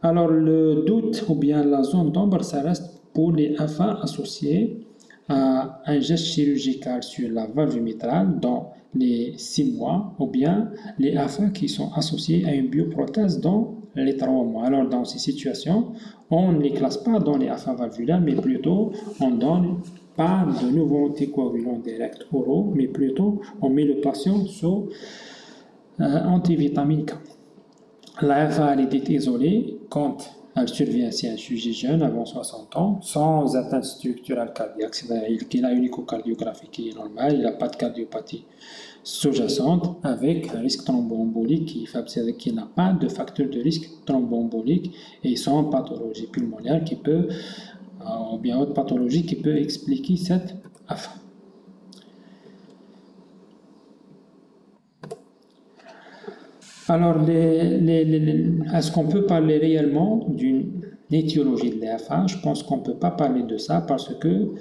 Alors le doute ou bien la zone d'ombre, ça reste pour les FA associés à un geste chirurgical sur la valve mitrale dans les 6 mois, ou bien les AFA qui sont associés à une bioprothèse dans les 3 mois. Alors dans ces situations, on ne les classe pas dans les AFA valvulaires, mais plutôt on donne pas de nouveaux anticoagulants directs oraux, mais plutôt on met le patient sous antivitamine K. La AFA elle est dite isolée quand elle survient si un sujet jeune, avant 60 ans, sans atteinte structurelle cardiaque, c'est-à-dire qu'il a une échocardiographie qui est normale, il n'a pas de cardiopathie sous-jacente, avec un risque thromboembolique qui est faible, c'est-à-dire qu'il n'a pas de facteur de risque thromboembolique et sans pathologie pulmonaire qui peut, ou bien autre pathologie qui peut expliquer cette AFA. Alors, est-ce qu'on peut parler réellement d'une étiologie de l'AFA? Je pense qu'on ne peut pas parler de ça parce que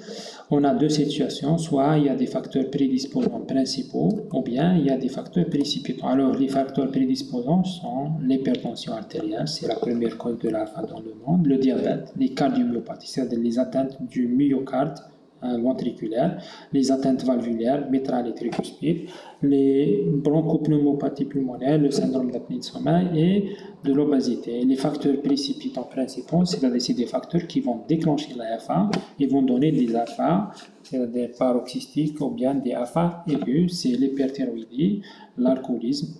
on a deux situations. Soit il y a des facteurs prédisposants principaux ou bien il y a des facteurs précipitants. Alors, les facteurs prédisposants sont l'hypertension artérielle, c'est la première cause de l'AFA dans le monde, le diabète, les cardiomyopathies, c'est-à-dire les atteintes du myocarde ventriculaire, les atteintes valvulaires, mitrales et tricuspides, les bronchopneumopathies pulmonaires, le syndrome d'apnée de sommeil et de l'obésité. Les facteurs précipitants principaux, c'est-à-dire des facteurs qui vont déclencher la AFA et vont donner des AFA, c'est-à-dire paroxystiques ou bien des AFA aigus, c'est l'hyperthyroïdie, l'alcoolisme,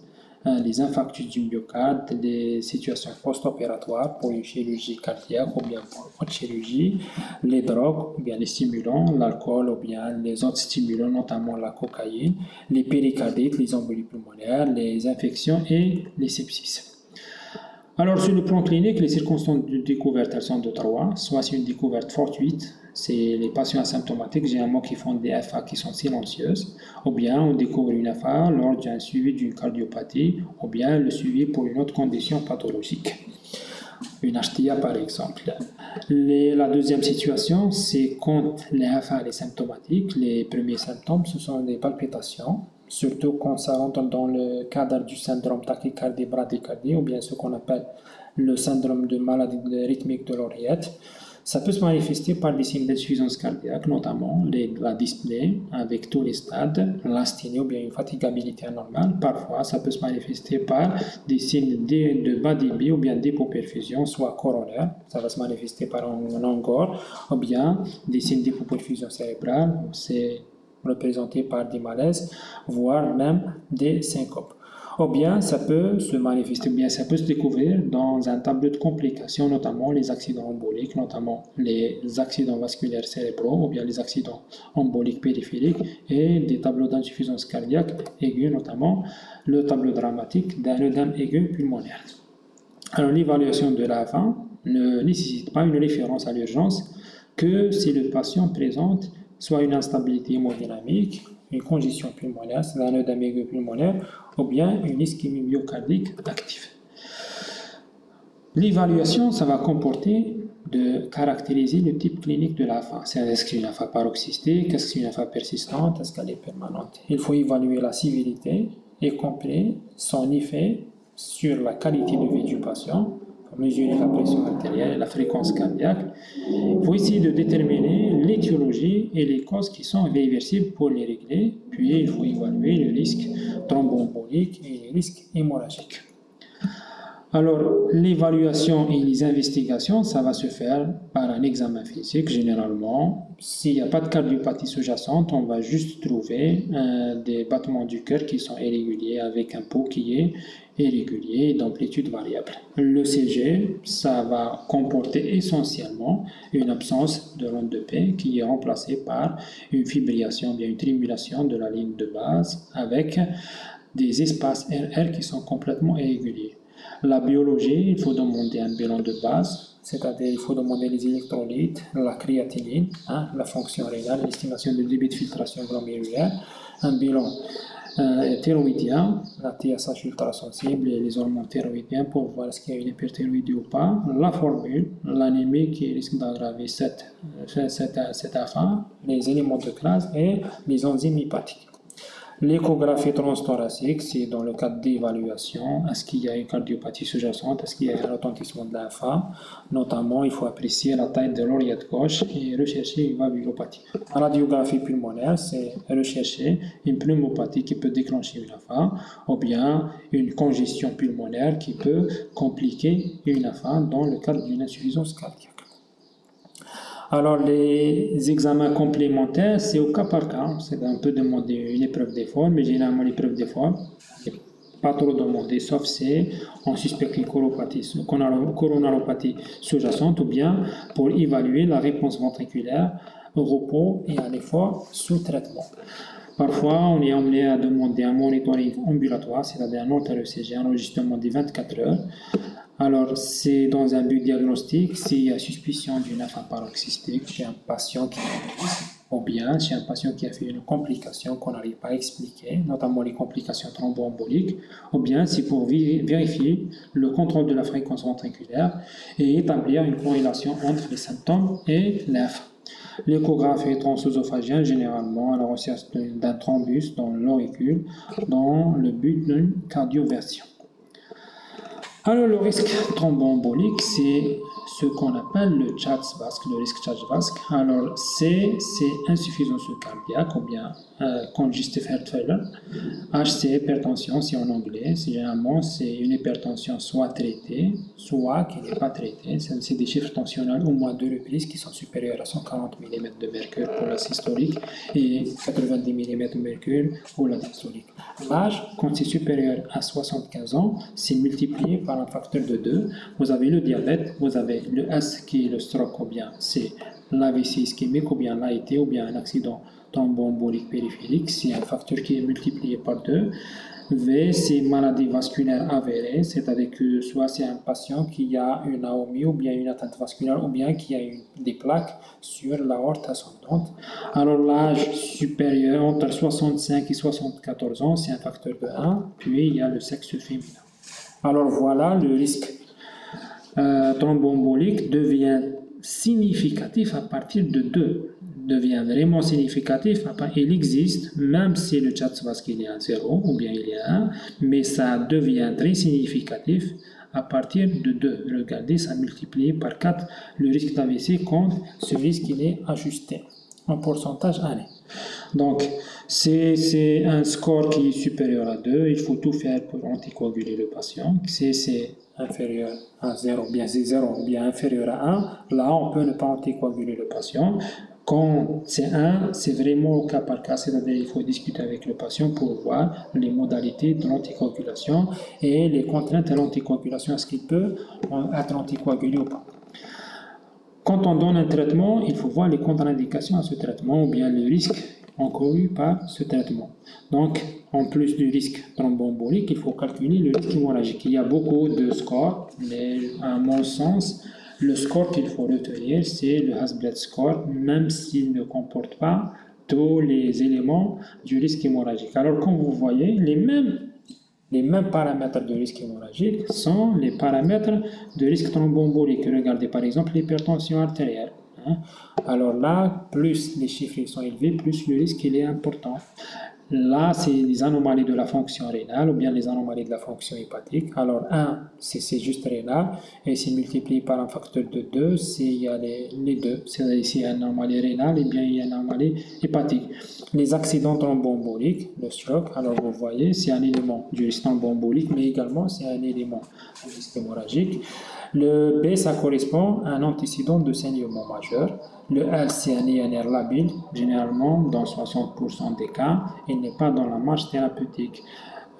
les infarctus du myocarde, les situations post-opératoires pour une chirurgie cardiaque ou bien pour une autre chirurgie, les drogues ou bien les stimulants, l'alcool ou bien les autres stimulants, notamment la cocaïne, les péricardites, les embolies pulmonaires, les infections et les sepsis. Alors, sur le plan clinique, les circonstances de découverte, elles sont de 3. Soit c'est une découverte fortuite, c'est les patients asymptomatiques, généralement qui font des FA qui sont silencieuses, ou bien on découvre une FA lors d'un suivi d'une cardiopathie, ou bien le suivi pour une autre condition pathologique, une HTA par exemple. La deuxième situation, c'est quand les FA est symptomatique, les premiers symptômes, ce sont des palpitations, surtout quand ça rentre dans le cadre du syndrome tachycardie-bradycardie, ou bien ce qu'on appelle le syndrome de maladie rythmique de l'oreillette. Ça peut se manifester par des signes d'insuffisance cardiaque, notamment la dyspnée avec tous les stades, l'asthénie ou bien une fatigabilité anormale. Parfois, ça peut se manifester par des signes de bas débit ou bien d'hypoperfusion, soit coronaire, ça va se manifester par un angor, ou bien des signes d'hypoperfusion cérébrale, c'est représenté par des malaises, voire même des syncopes. Ou bien ça peut se manifester, ou bien ça peut se découvrir dans un tableau de complications, notamment les accidents emboliques, notamment les accidents vasculaires cérébraux, ou bien les accidents emboliques périphériques, et des tableaux d'insuffisance cardiaque aiguë, notamment le tableau dramatique d'un œdème aigu pulmonaire. Alors l'évaluation de l'AFA ne nécessite pas une référence à l'urgence que si le patient présente soit une instabilité hémodynamique, une congestion pulmonaire, c'est un œdème aigu pulmonaire, ou bien une ischémie myocardique active. L'évaluation, ça va comporter de caractériser le type clinique de l'AFA. C'est-à-dire, est-ce que c'est une AFA paroxystique, est-ce que c'est une AFA persistante, est-ce qu'elle est permanente. Il faut évaluer la sévérité, y compris son effet sur la qualité de vie du patient, mesurer la pression artérielle et la fréquence cardiaque. Il faut essayer de déterminer l'étiologie et les causes qui sont réversibles pour les régler. Puis, il faut évaluer le risque thromboembolique et les risques hémorragiques. Alors, l'évaluation et les investigations, ça va se faire par un examen physique. Généralement, s'il n'y a pas de cardiopathie sous-jacente, on va juste trouver des battements du cœur qui sont irréguliers avec un pouls qui est irrégulier et d'amplitude variable. Le CG, ça va comporter essentiellement une absence de ronde de paix qui est remplacée par une fibrillation, bien une tribulation de la ligne de base avec des espaces RR qui sont complètement irréguliers. La biologie, il faut demander un bilan de base, c'est-à-dire il faut demander les électrolytes, la créatinine, la fonction rénale, l'estimation du débit de filtration glomérulaire, un bilan thyroïdien, la TSH ultrasensible et les hormones thyroïdiennes pour voir est-ce qu'il y a une hyperthyroïdie ou pas, la formule, l'anémie qui risque d'aggraver cette affaire, les éléments de classe et les enzymes hépatiques. L'échographie transthoracique, c'est dans le cadre d'évaluation. Est-ce qu'il y a une cardiopathie sous-jacente? Est-ce qu'il y a un retentissement de l'infarct? Notamment, il faut apprécier la taille de l'oreillette gauche et rechercher une valvulopathie. La radiographie pulmonaire, c'est rechercher une pneumopathie qui peut déclencher une infarct ou bien une congestion pulmonaire qui peut compliquer une infarct dans le cadre d'une insuffisance cardiaque. Alors, les examens complémentaires, c'est au cas par cas. C'est un peu demander une épreuve d'effort, mais généralement, l'épreuve d'effort n'est pas trop demandée, sauf si on suspecte une coronaropathie sous-jacente ou bien pour évaluer la réponse ventriculaire au repos et à l'effort sous traitement. Parfois, on est amené à demander un monitoring ambulatoire, c'est-à-dire un auto-ECG, un enregistrement de 24 heures. Alors, c'est dans un but diagnostique, s'il y a suspicion d'une infarct paroxystique chez un patient qui ou bien chez un patient qui a fait une complication qu'on n'arrive pas à expliquer, notamment les complications thromboemboliques, ou bien c'est pour vérifier le contrôle de la fréquence ventriculaire et établir une corrélation entre les symptômes et l'infarct. L'échographie transœsophagien, généralement à la recherche d'un thrombus dans l'auricule, dans le but d'une cardioversion. Alors, le risque thromboembolique, c'est ce qu'on appelle le CHA2-VASc, le risque CHA2-VASc. Alors, c'est insuffisance cardiaque ou bien congestive heart failure. H, c'est hypertension, c'est en anglais. Généralement, c'est une hypertension soit traitée, soit qui n'est pas traitée. C'est des chiffres tensionnels au moins 2 reprises qui sont supérieurs à 140 mm de mercure pour la systolique et 90 mm de mercure pour la diastolique. L'âge, quand c'est supérieur à 75 ans, c'est multiplié par un facteur de 2. Vous avez le diabète, vous avez le S qui est le stroke ou bien c'est l'AVC ischémique ou bien l'AIT ou bien un accident thromboembolique périphérique, c'est un facteur qui est multiplié par 2. V, c'est maladie vasculaire avérée, c'est-à-dire que soit c'est un patient qui a une AOMI ou bien une atteinte vasculaire ou bien qui a des plaques sur l'aorte ascendante. Alors l'âge supérieur entre 65 et 74 ans, c'est un facteur de 1, puis il y a le sexe féminin. Alors voilà, le risque thromboembolique devient significatif à partir de 2. Devient vraiment significatif, il existe, même si le CHA2-VASc est à 0 ou bien il est à 1, mais ça devient très significatif à partir de 2. Regardez, ça multiplie par 4 le risque d'AVC quand ce risque il est ajusté en pourcentage année. Donc, c'est un score qui est supérieur à 2, il faut tout faire pour anticoaguler le patient. Si c'est inférieur à 0, bien c'est 0, bien inférieur à 1, là on peut ne pas anticoaguler le patient. Quand c'est 1, c'est vraiment au cas par cas, c'est-à-dire qu'il faut discuter avec le patient pour voir les modalités de l'anticoagulation et les contraintes à l'anticoagulation, est-ce qu'il peut être anticoagulé ou pas. Quand on donne un traitement, il faut voir les contre-indications à ce traitement ou bien le risque encouru par ce traitement. Donc, en plus du risque thromboembolique, il faut calculer le risque hémorragique. Il y a beaucoup de scores, mais à mon sens, le score qu'il faut retenir, c'est le Hasbled score, même s'il ne comporte pas tous les éléments du risque hémorragique. Alors, comme vous voyez, les mêmes paramètres de risque hémorragique sont les paramètres de risque thromboembolique. Regardez par exemple l'hypertension artérielle. Alors là, plus les chiffres sont élevés, plus le risque il est important. Là, c'est les anomalies de la fonction rénale ou bien les anomalies de la fonction hépatique. Alors 1, c'est juste rénal et c'est multiplié par un facteur de 2 s'il y a les deux. C'est-à-dire s'il y a une anomalie rénale et bien il y a une anomalie hépatique. Les accidents thromboemboliques, le stroke, alors vous voyez, c'est un élément du risque thromboembolique, mais également c'est un élément du risque hémorragique. Le B, ça correspond à un antécédent de saignement majeur. Le L, c'est un INR labile, généralement dans 60% des cas, il n'est pas dans la marge thérapeutique.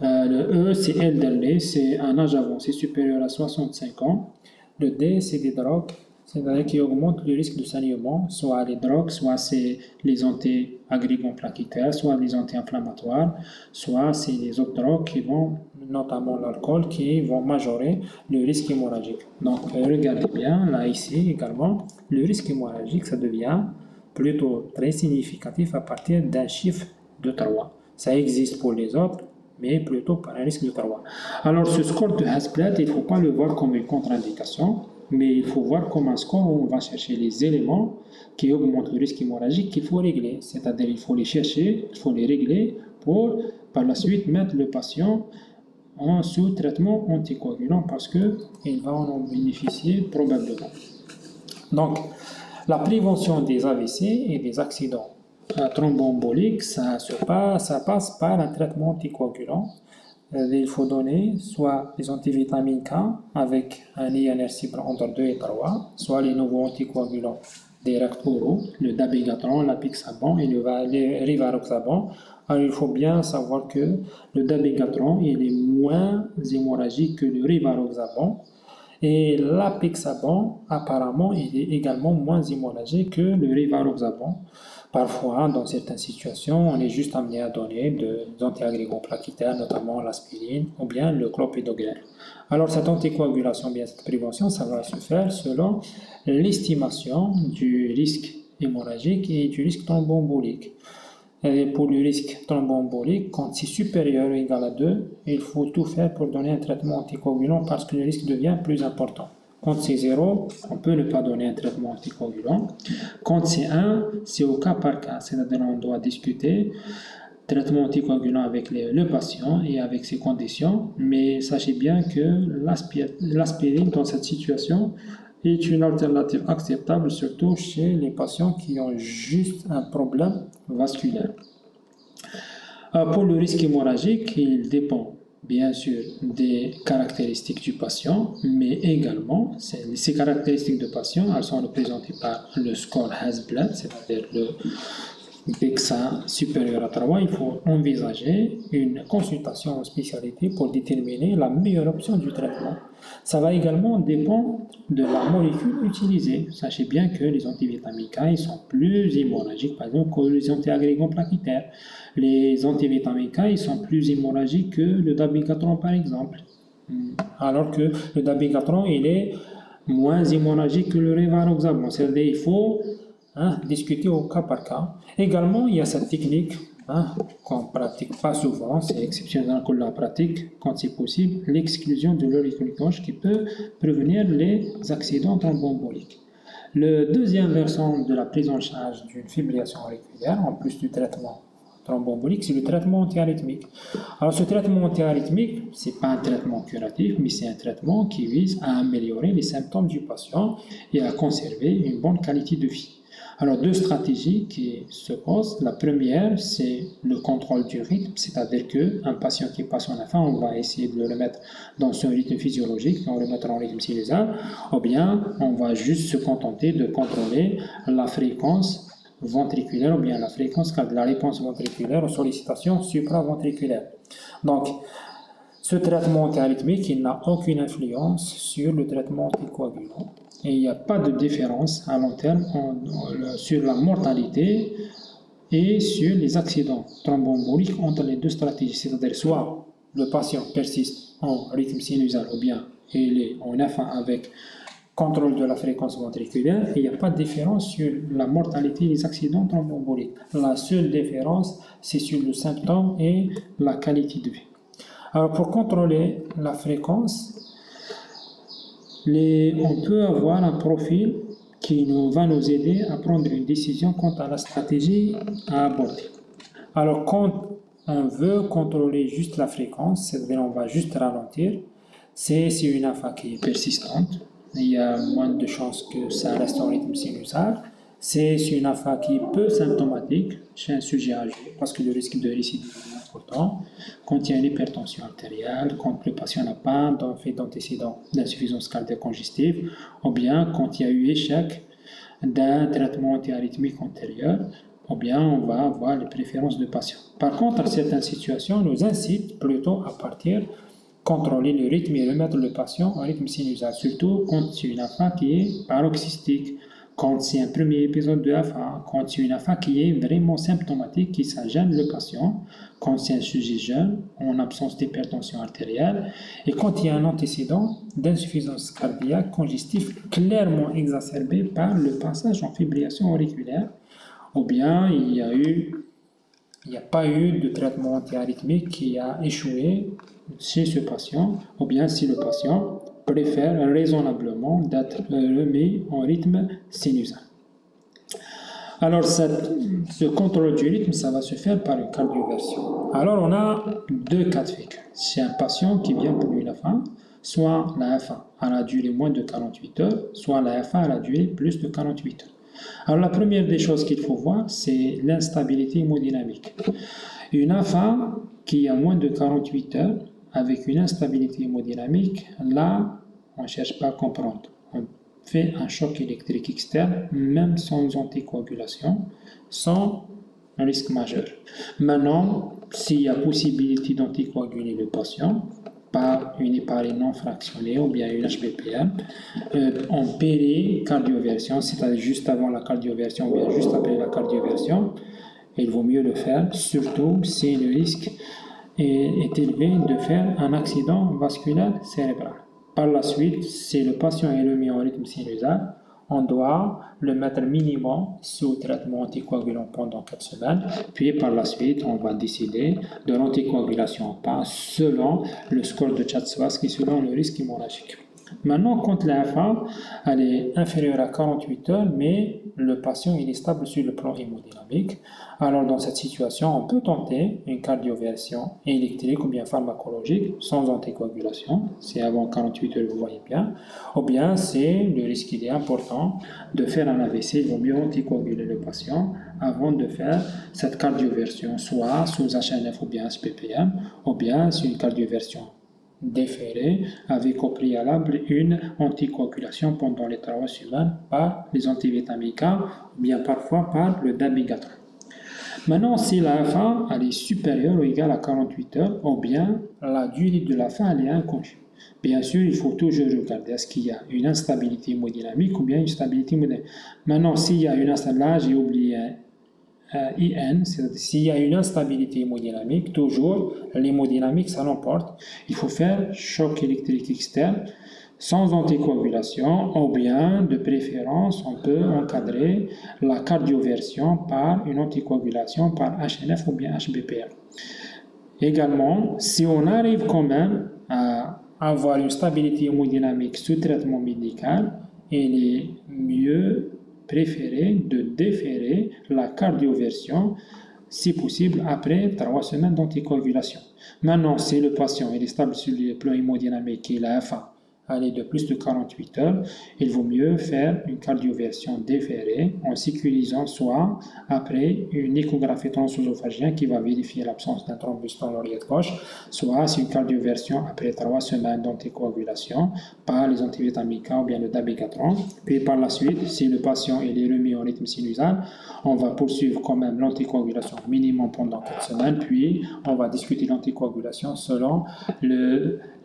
Le E, c'est elderly, c'est un âge avancé supérieur à 65 ans. Le D, c'est des drogues, c'est-à-dire qui augmentent le risque de saignement, soit les drogues, soit c'est les anti-agrégants plaquettaires, soit les anti-inflammatoires, soit c'est les autres drogues qui vont, notamment l'alcool, qui vont majorer le risque hémorragique. Donc, regardez bien, là, ici également, le risque hémorragique, ça devient plutôt très significatif à partir d'un chiffre de 3. Ça existe pour les autres, mais plutôt par un risque de 3. Alors, ce score de Hasblat, il ne faut pas le voir comme une contre-indication, mais il faut voir comme un score où on va chercher les éléments qui augmentent le risque hémorragique qu'il faut régler. C'est-à-dire, il faut les chercher, il faut les régler pour, par la suite, mettre le patient en sous-traitement anticoagulant parce qu'il va en bénéficier probablement. Donc, la prévention des AVC et des accidents thromboemboliques, ça passe par un traitement anticoagulant. Il faut donner soit les antivitamines K avec un INR cible entre 2 et 3, soit les nouveaux anticoagulants directs oraux, le dabigatran, l'apixaban et le rivaroxaban. Alors, il faut bien savoir que le dabigatran il est moins hémorragique que le rivaroxaban. Et l'apixaban, apparemment, il est également moins hémorragique que le rivaroxaban. Parfois, dans certaines situations, on est juste amené à donner des antiagrégants plaquettaires, notamment l'aspirine ou bien le clopidogrel. Alors, cette anticoagulation, bien cette prévention, ça va se faire selon l'estimation du risque hémorragique et du risque thromboembolique. Et pour le risque thromboembolique, quand c'est supérieur ou égal à 2, il faut tout faire pour donner un traitement anticoagulant parce que le risque devient plus important. Quand c'est 0, on peut ne pas donner un traitement anticoagulant. Quand c'est 1, c'est au cas par cas. C'est-à-dire on doit discuter traitement anticoagulant avec le patient et avec ses conditions. Mais sachez bien que l'aspirine dans cette situation est une alternative acceptable, surtout chez les patients qui ont juste un problème vasculaire. Pour le risque hémorragique, il dépend bien sûr des caractéristiques du patient, mais également ces caractéristiques de patient, elles sont représentées par le score Hasblat, c'est-à-dire le DEXA supérieur à 3, il faut envisager une consultation en spécialité pour déterminer la meilleure option du traitement. Ça va également dépendre de la molécule utilisée. Sachez bien que les antivitamines K ils sont plus hémorragiques, par exemple, que les antiagrégants plaquettaires. Les antivitamines K ils sont plus hémorragiques que le dabigatran, par exemple. Alors que le dabigatran, il est moins hémorragique que le rivaroxaban. C'est-à-dire il faut discuter au cas par cas. Également, il y a cette technique qu'on ne pratique pas souvent, c'est exceptionnel qu'on la pratique quand c'est possible, l'exclusion de l'auriculocoche qui peut prévenir les accidents thromboemboliques. Le deuxième versant de la prise en charge d'une fibrillation auriculaire, en plus du traitement thromboembolique, c'est le traitement antiarythmique. Alors ce traitement antiarythmique, ce n'est pas un traitement curatif, mais c'est un traitement qui vise à améliorer les symptômes du patient et à conserver une bonne qualité de vie. Alors, deux stratégies qui se posent. La première, c'est le contrôle du rythme, c'est-à-dire qu'un patient qui passe en enfant, on va essayer de le remettre dans son rythme physiologique, on le remettre en rythme sinusal, ou bien on va juste se contenter de contrôler la fréquence ventriculaire ou bien la fréquence de la réponse ventriculaire aux sollicitations supraventriculaires. Donc, ce traitement antiarythmique, il n'a aucune influence sur le traitement anticoagulant. Et il n'y a pas de différence à long terme sur la mortalité et sur les accidents thromboemboliques entre les deux stratégies. C'est-à-dire soit le patient persiste en rythme sinusal ou bien il est en F1 avec contrôle de la fréquence ventriculaire et il n'y a pas de différence sur la mortalité et les accidents thromboemboliques. La seule différence, c'est sur le symptôme et la qualité de vie. Alors pour contrôler la fréquence, on peut avoir un profil qui va nous aider à prendre une décision quant à la stratégie à aborder. Alors quand on veut contrôler juste la fréquence, c'est-à-dire on va juste ralentir, c'est une AFA qui est persistante, il y a moins de chances que ça reste en rythme sinusal. C'est une AFA qui est peu symptomatique chez un sujet âgé parce que le risque de récidive est important. Quand il y a une hypertension artérielle, quand le patient n'a pas fait d'antécédent d'insuffisance cardiaque congestive, ou bien quand il y a eu échec d'un traitement antiarythmique antérieur, ou bien on va avoir les préférences de patient. Par contre, certaines situations nous incitent plutôt à contrôler le rythme et remettre le patient en rythme sinusal, surtout quand c'est une AFA qui est paroxystique. Quand c'est un premier épisode de AFA, quand c'est une AFA qui est vraiment symptomatique, qui gêne le patient, quand c'est un sujet jeune, en absence d'hypertension artérielle, et quand il y a un antécédent d'insuffisance cardiaque congestive clairement exacerbé par le passage en fibrillation auriculaire, ou bien il y a eu Il n'y a pas eu de traitement antiarythmique qui a échoué chez ce patient, ou bien si le patient préfère raisonnablement d'être remis en rythme sinusal. Alors, ce contrôle du rythme, ça va se faire par une cardioversion. Alors, on a deux cas de figure. C'est un patient qui vient pour une F1, soit la F1 à la durée moins de 48 heures, soit la F1 à la durée plus de 48 heures. Alors, la première des choses qu'il faut voir, c'est l'instabilité hémodynamique. Une F1 qui a moins de 48 heures, avec une instabilité hémodynamique, là, on ne cherche pas à comprendre. On fait un choc électrique externe, même sans anticoagulation, sans un risque majeur. Maintenant, s'il y a possibilité d'anticoaguler le patient par une héparine non fractionnée ou bien une HBPM, en péricardioversion, c'est-à-dire juste avant la cardioversion ou bien juste après la cardioversion, il vaut mieux le faire, surtout si le risque est élevé de faire un accident vasculaire cérébral. Par la suite, si le patient est remis en rythme sinusal, on doit le mettre minimum sous traitement anticoagulant pendant 4 semaines, puis par la suite, on va décider de l'anticoagulation ou pas selon le score de Chatzwas et selon le risque hémorragique. Maintenant, quand la F1 elle est inférieure à 48 heures, mais le patient il est stable sur le plan hémodynamique, alors dans cette situation, on peut tenter une cardioversion électrique ou bien pharmacologique sans anticoagulation. C'est avant 48 heures, vous voyez bien. Ou bien, c'est le risque il est important de faire un AVC, il vaut mieux anticoaguler le patient avant de faire cette cardioversion, soit sous HNF ou bien SPPM, ou bien c'est une cardioversion déféré avec au préalable une anticoagulation pendant les 3 semaines par les antivitaminiques ou bien parfois par le dabigatran. Maintenant, si la F1 elle est supérieure ou égale à 48 heures, ou bien la durée de la F1 elle est inconnue. Bien sûr, il faut toujours regarder est-ce qu'il y a une instabilité hémodynamique ou bien une stabilité hémodynamique. Maintenant, s'il y a une instabilité, là j'ai oublié IN, c'est-à-dire s'il y a une instabilité hémodynamique, toujours l'hémodynamique ça l'emporte. Il faut faire choc électrique externe sans anticoagulation, ou bien de préférence on peut encadrer la cardioversion par une anticoagulation par HNF ou bien HBPR. Également, si on arrive quand même à avoir une stabilité hémodynamique sous traitement médical, il est mieux préféré de déférer la cardioversion, si possible, après 3 semaines d'anticoagulation. Maintenant, si le patient est stable sur le plan hémodynamique et la F1 aller de plus de 48 heures, il vaut mieux faire une cardioversion déférée en sécurisant soit après une échographie transœsophagienne qui va vérifier l'absence d'un thrombus dans l'oreillette gauche, soit c'est une cardioversion après 3 semaines d'anticoagulation par les antivitaminiques ou bien le dabigatran. Puis par la suite, si le patient est remis en rythme sinusal, on va poursuivre quand même l'anticoagulation minimum pendant 4 semaines, puis on va discuter l'anticoagulation selon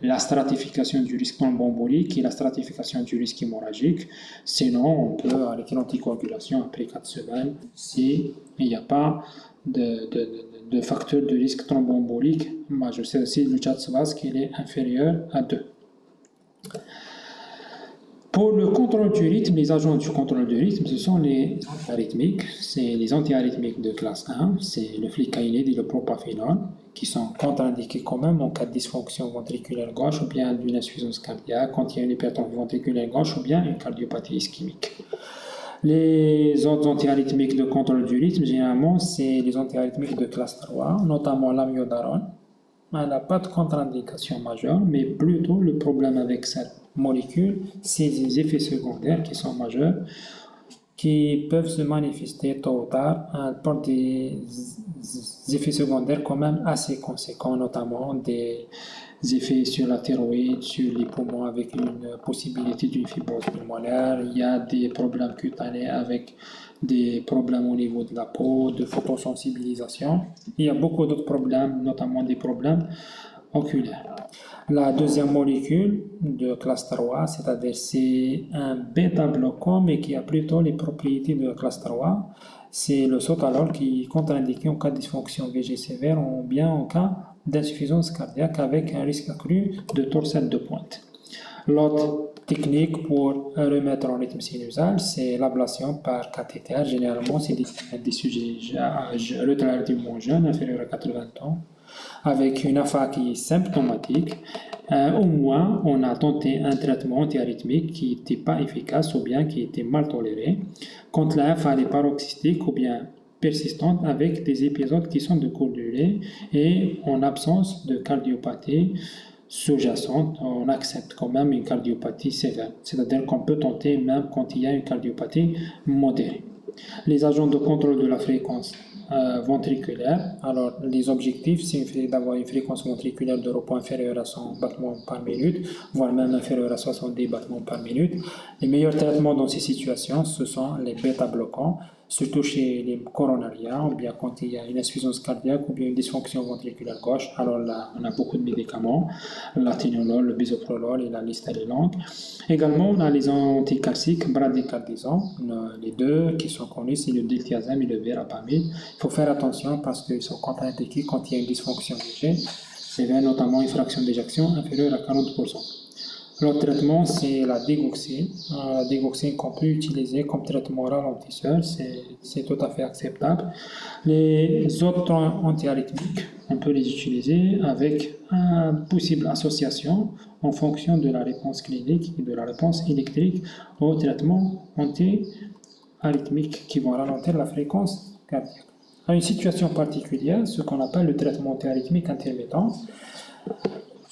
la stratification du risque thrombembolique et la stratification du risque hémorragique. Sinon, on peut arrêter l'anticoagulation après 4 semaines s'il n'y a pas de facteur de risque thrombembolique majeur. C'est aussi le Chatzwas qui est inférieur à 2. Pour le contrôle du rythme, les agents du contrôle du rythme, ce sont les antiarythmiques. C'est les antiarythmiques de classe 1, c'est le flecainide et le propafenol, qui sont contre-indiqués quand même en cas de dysfonction ventriculaire gauche ou bien d'une insuffisance cardiaque, quand il y a une hypertension ventriculaire gauche ou bien une cardiopathie ischémique. Les autres antiarythmiques de contrôle du rythme, généralement, c'est les antiarythmiques de classe 3, notamment l'amiodarone. Elle n'a pas de contre-indication majeure, mais plutôt le problème avec cette molécule, c'est les effets secondaires qui sont majeurs, qui peuvent se manifester tôt ou tard par des effets secondaires quand même assez conséquents, notamment des effets sur la thyroïde, sur les poumons avec une possibilité d'une fibrose pulmonaire. Il y a des problèmes cutanés avec des problèmes au niveau de la peau, de photosensibilisation. Il y a beaucoup d'autres problèmes, notamment des problèmes oculaires. La deuxième molécule de classe 3, c'est-à-dire c'est un bêta-bloquant, mais qui a plutôt les propriétés de classe 3, c'est le sotalol qui est contre-indiqué en cas de dysfonction VG sévère ou bien en cas d'insuffisance cardiaque avec un risque accru de torsade de pointe. L'autre technique pour remettre en rythme sinusal, c'est l'ablation par cathéter. Généralement, c'est des sujets relativement jeunes, inférieurs à 80 ans, avec une AFA qui est symptomatique. Au moins, on a tenté un traitement antiarythmique qui n'était pas efficace ou bien qui était mal toléré. Quand la AFA est paroxystique ou bien persistante avec des épisodes qui sont de courte durée et en absence de cardiopathie sous-jacente, on accepte quand même une cardiopathie sévère. C'est-à-dire qu'on peut tenter même quand il y a une cardiopathie modérée. Les agents de contrôle de la fréquence ventriculaire. Alors, les objectifs, c'est d'avoir une fréquence ventriculaire de repos inférieure à 100 battements par minute, voire même inférieure à 70 battements par minute. Les meilleurs traitements dans ces situations, ce sont les bêta-bloquants, surtout chez les coronariens, ou bien quand il y a une insuffisance cardiaque ou bien une dysfonction ventriculaire gauche. Alors là, on a beaucoup de médicaments, l'aténolol, le bisoprolol et la liste est longue. Également, on a les anticalciques bradycardisants, les deux qui sont connus, c'est le diltiazem et le verapamil. Il faut faire attention parce qu'ils sont contre-indiqués quand il y a une dysfonction du gène, c'est notamment une fraction d'éjection inférieure à 40%. L'autre traitement, c'est la digoxine. La digoxine qu'on peut utiliser comme traitement ralentisseur, c'est tout à fait acceptable. Les autres antiarythmiques, on peut les utiliser avec une possible association en fonction de la réponse clinique et de la réponse électrique aux traitements antiarythmiques qui vont ralentir la fréquence cardiaque. À une situation particulière, ce qu'on appelle le traitement antiarythmique intermittent,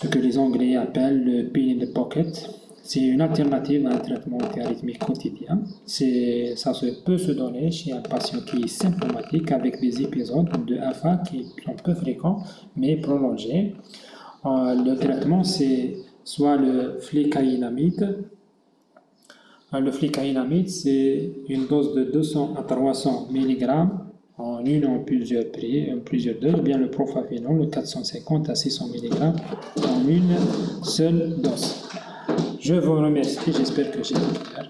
ce que les Anglais appellent le pill in the pocket, c'est une alternative à un traitement antiarythmique quotidien. Ça peut se donner chez un patient qui est symptomatique avec des épisodes de AFA qui sont peu fréquents mais prolongés. Le traitement, c'est soit le flécaïnamide. Le flécaïnamide, c'est une dose de 200 à 300 mg en une ou plusieurs doses, ou bien le propafenol, le 450 à 600 mg en une seule dose. Je vous remercie, j'espère que j'ai été clair.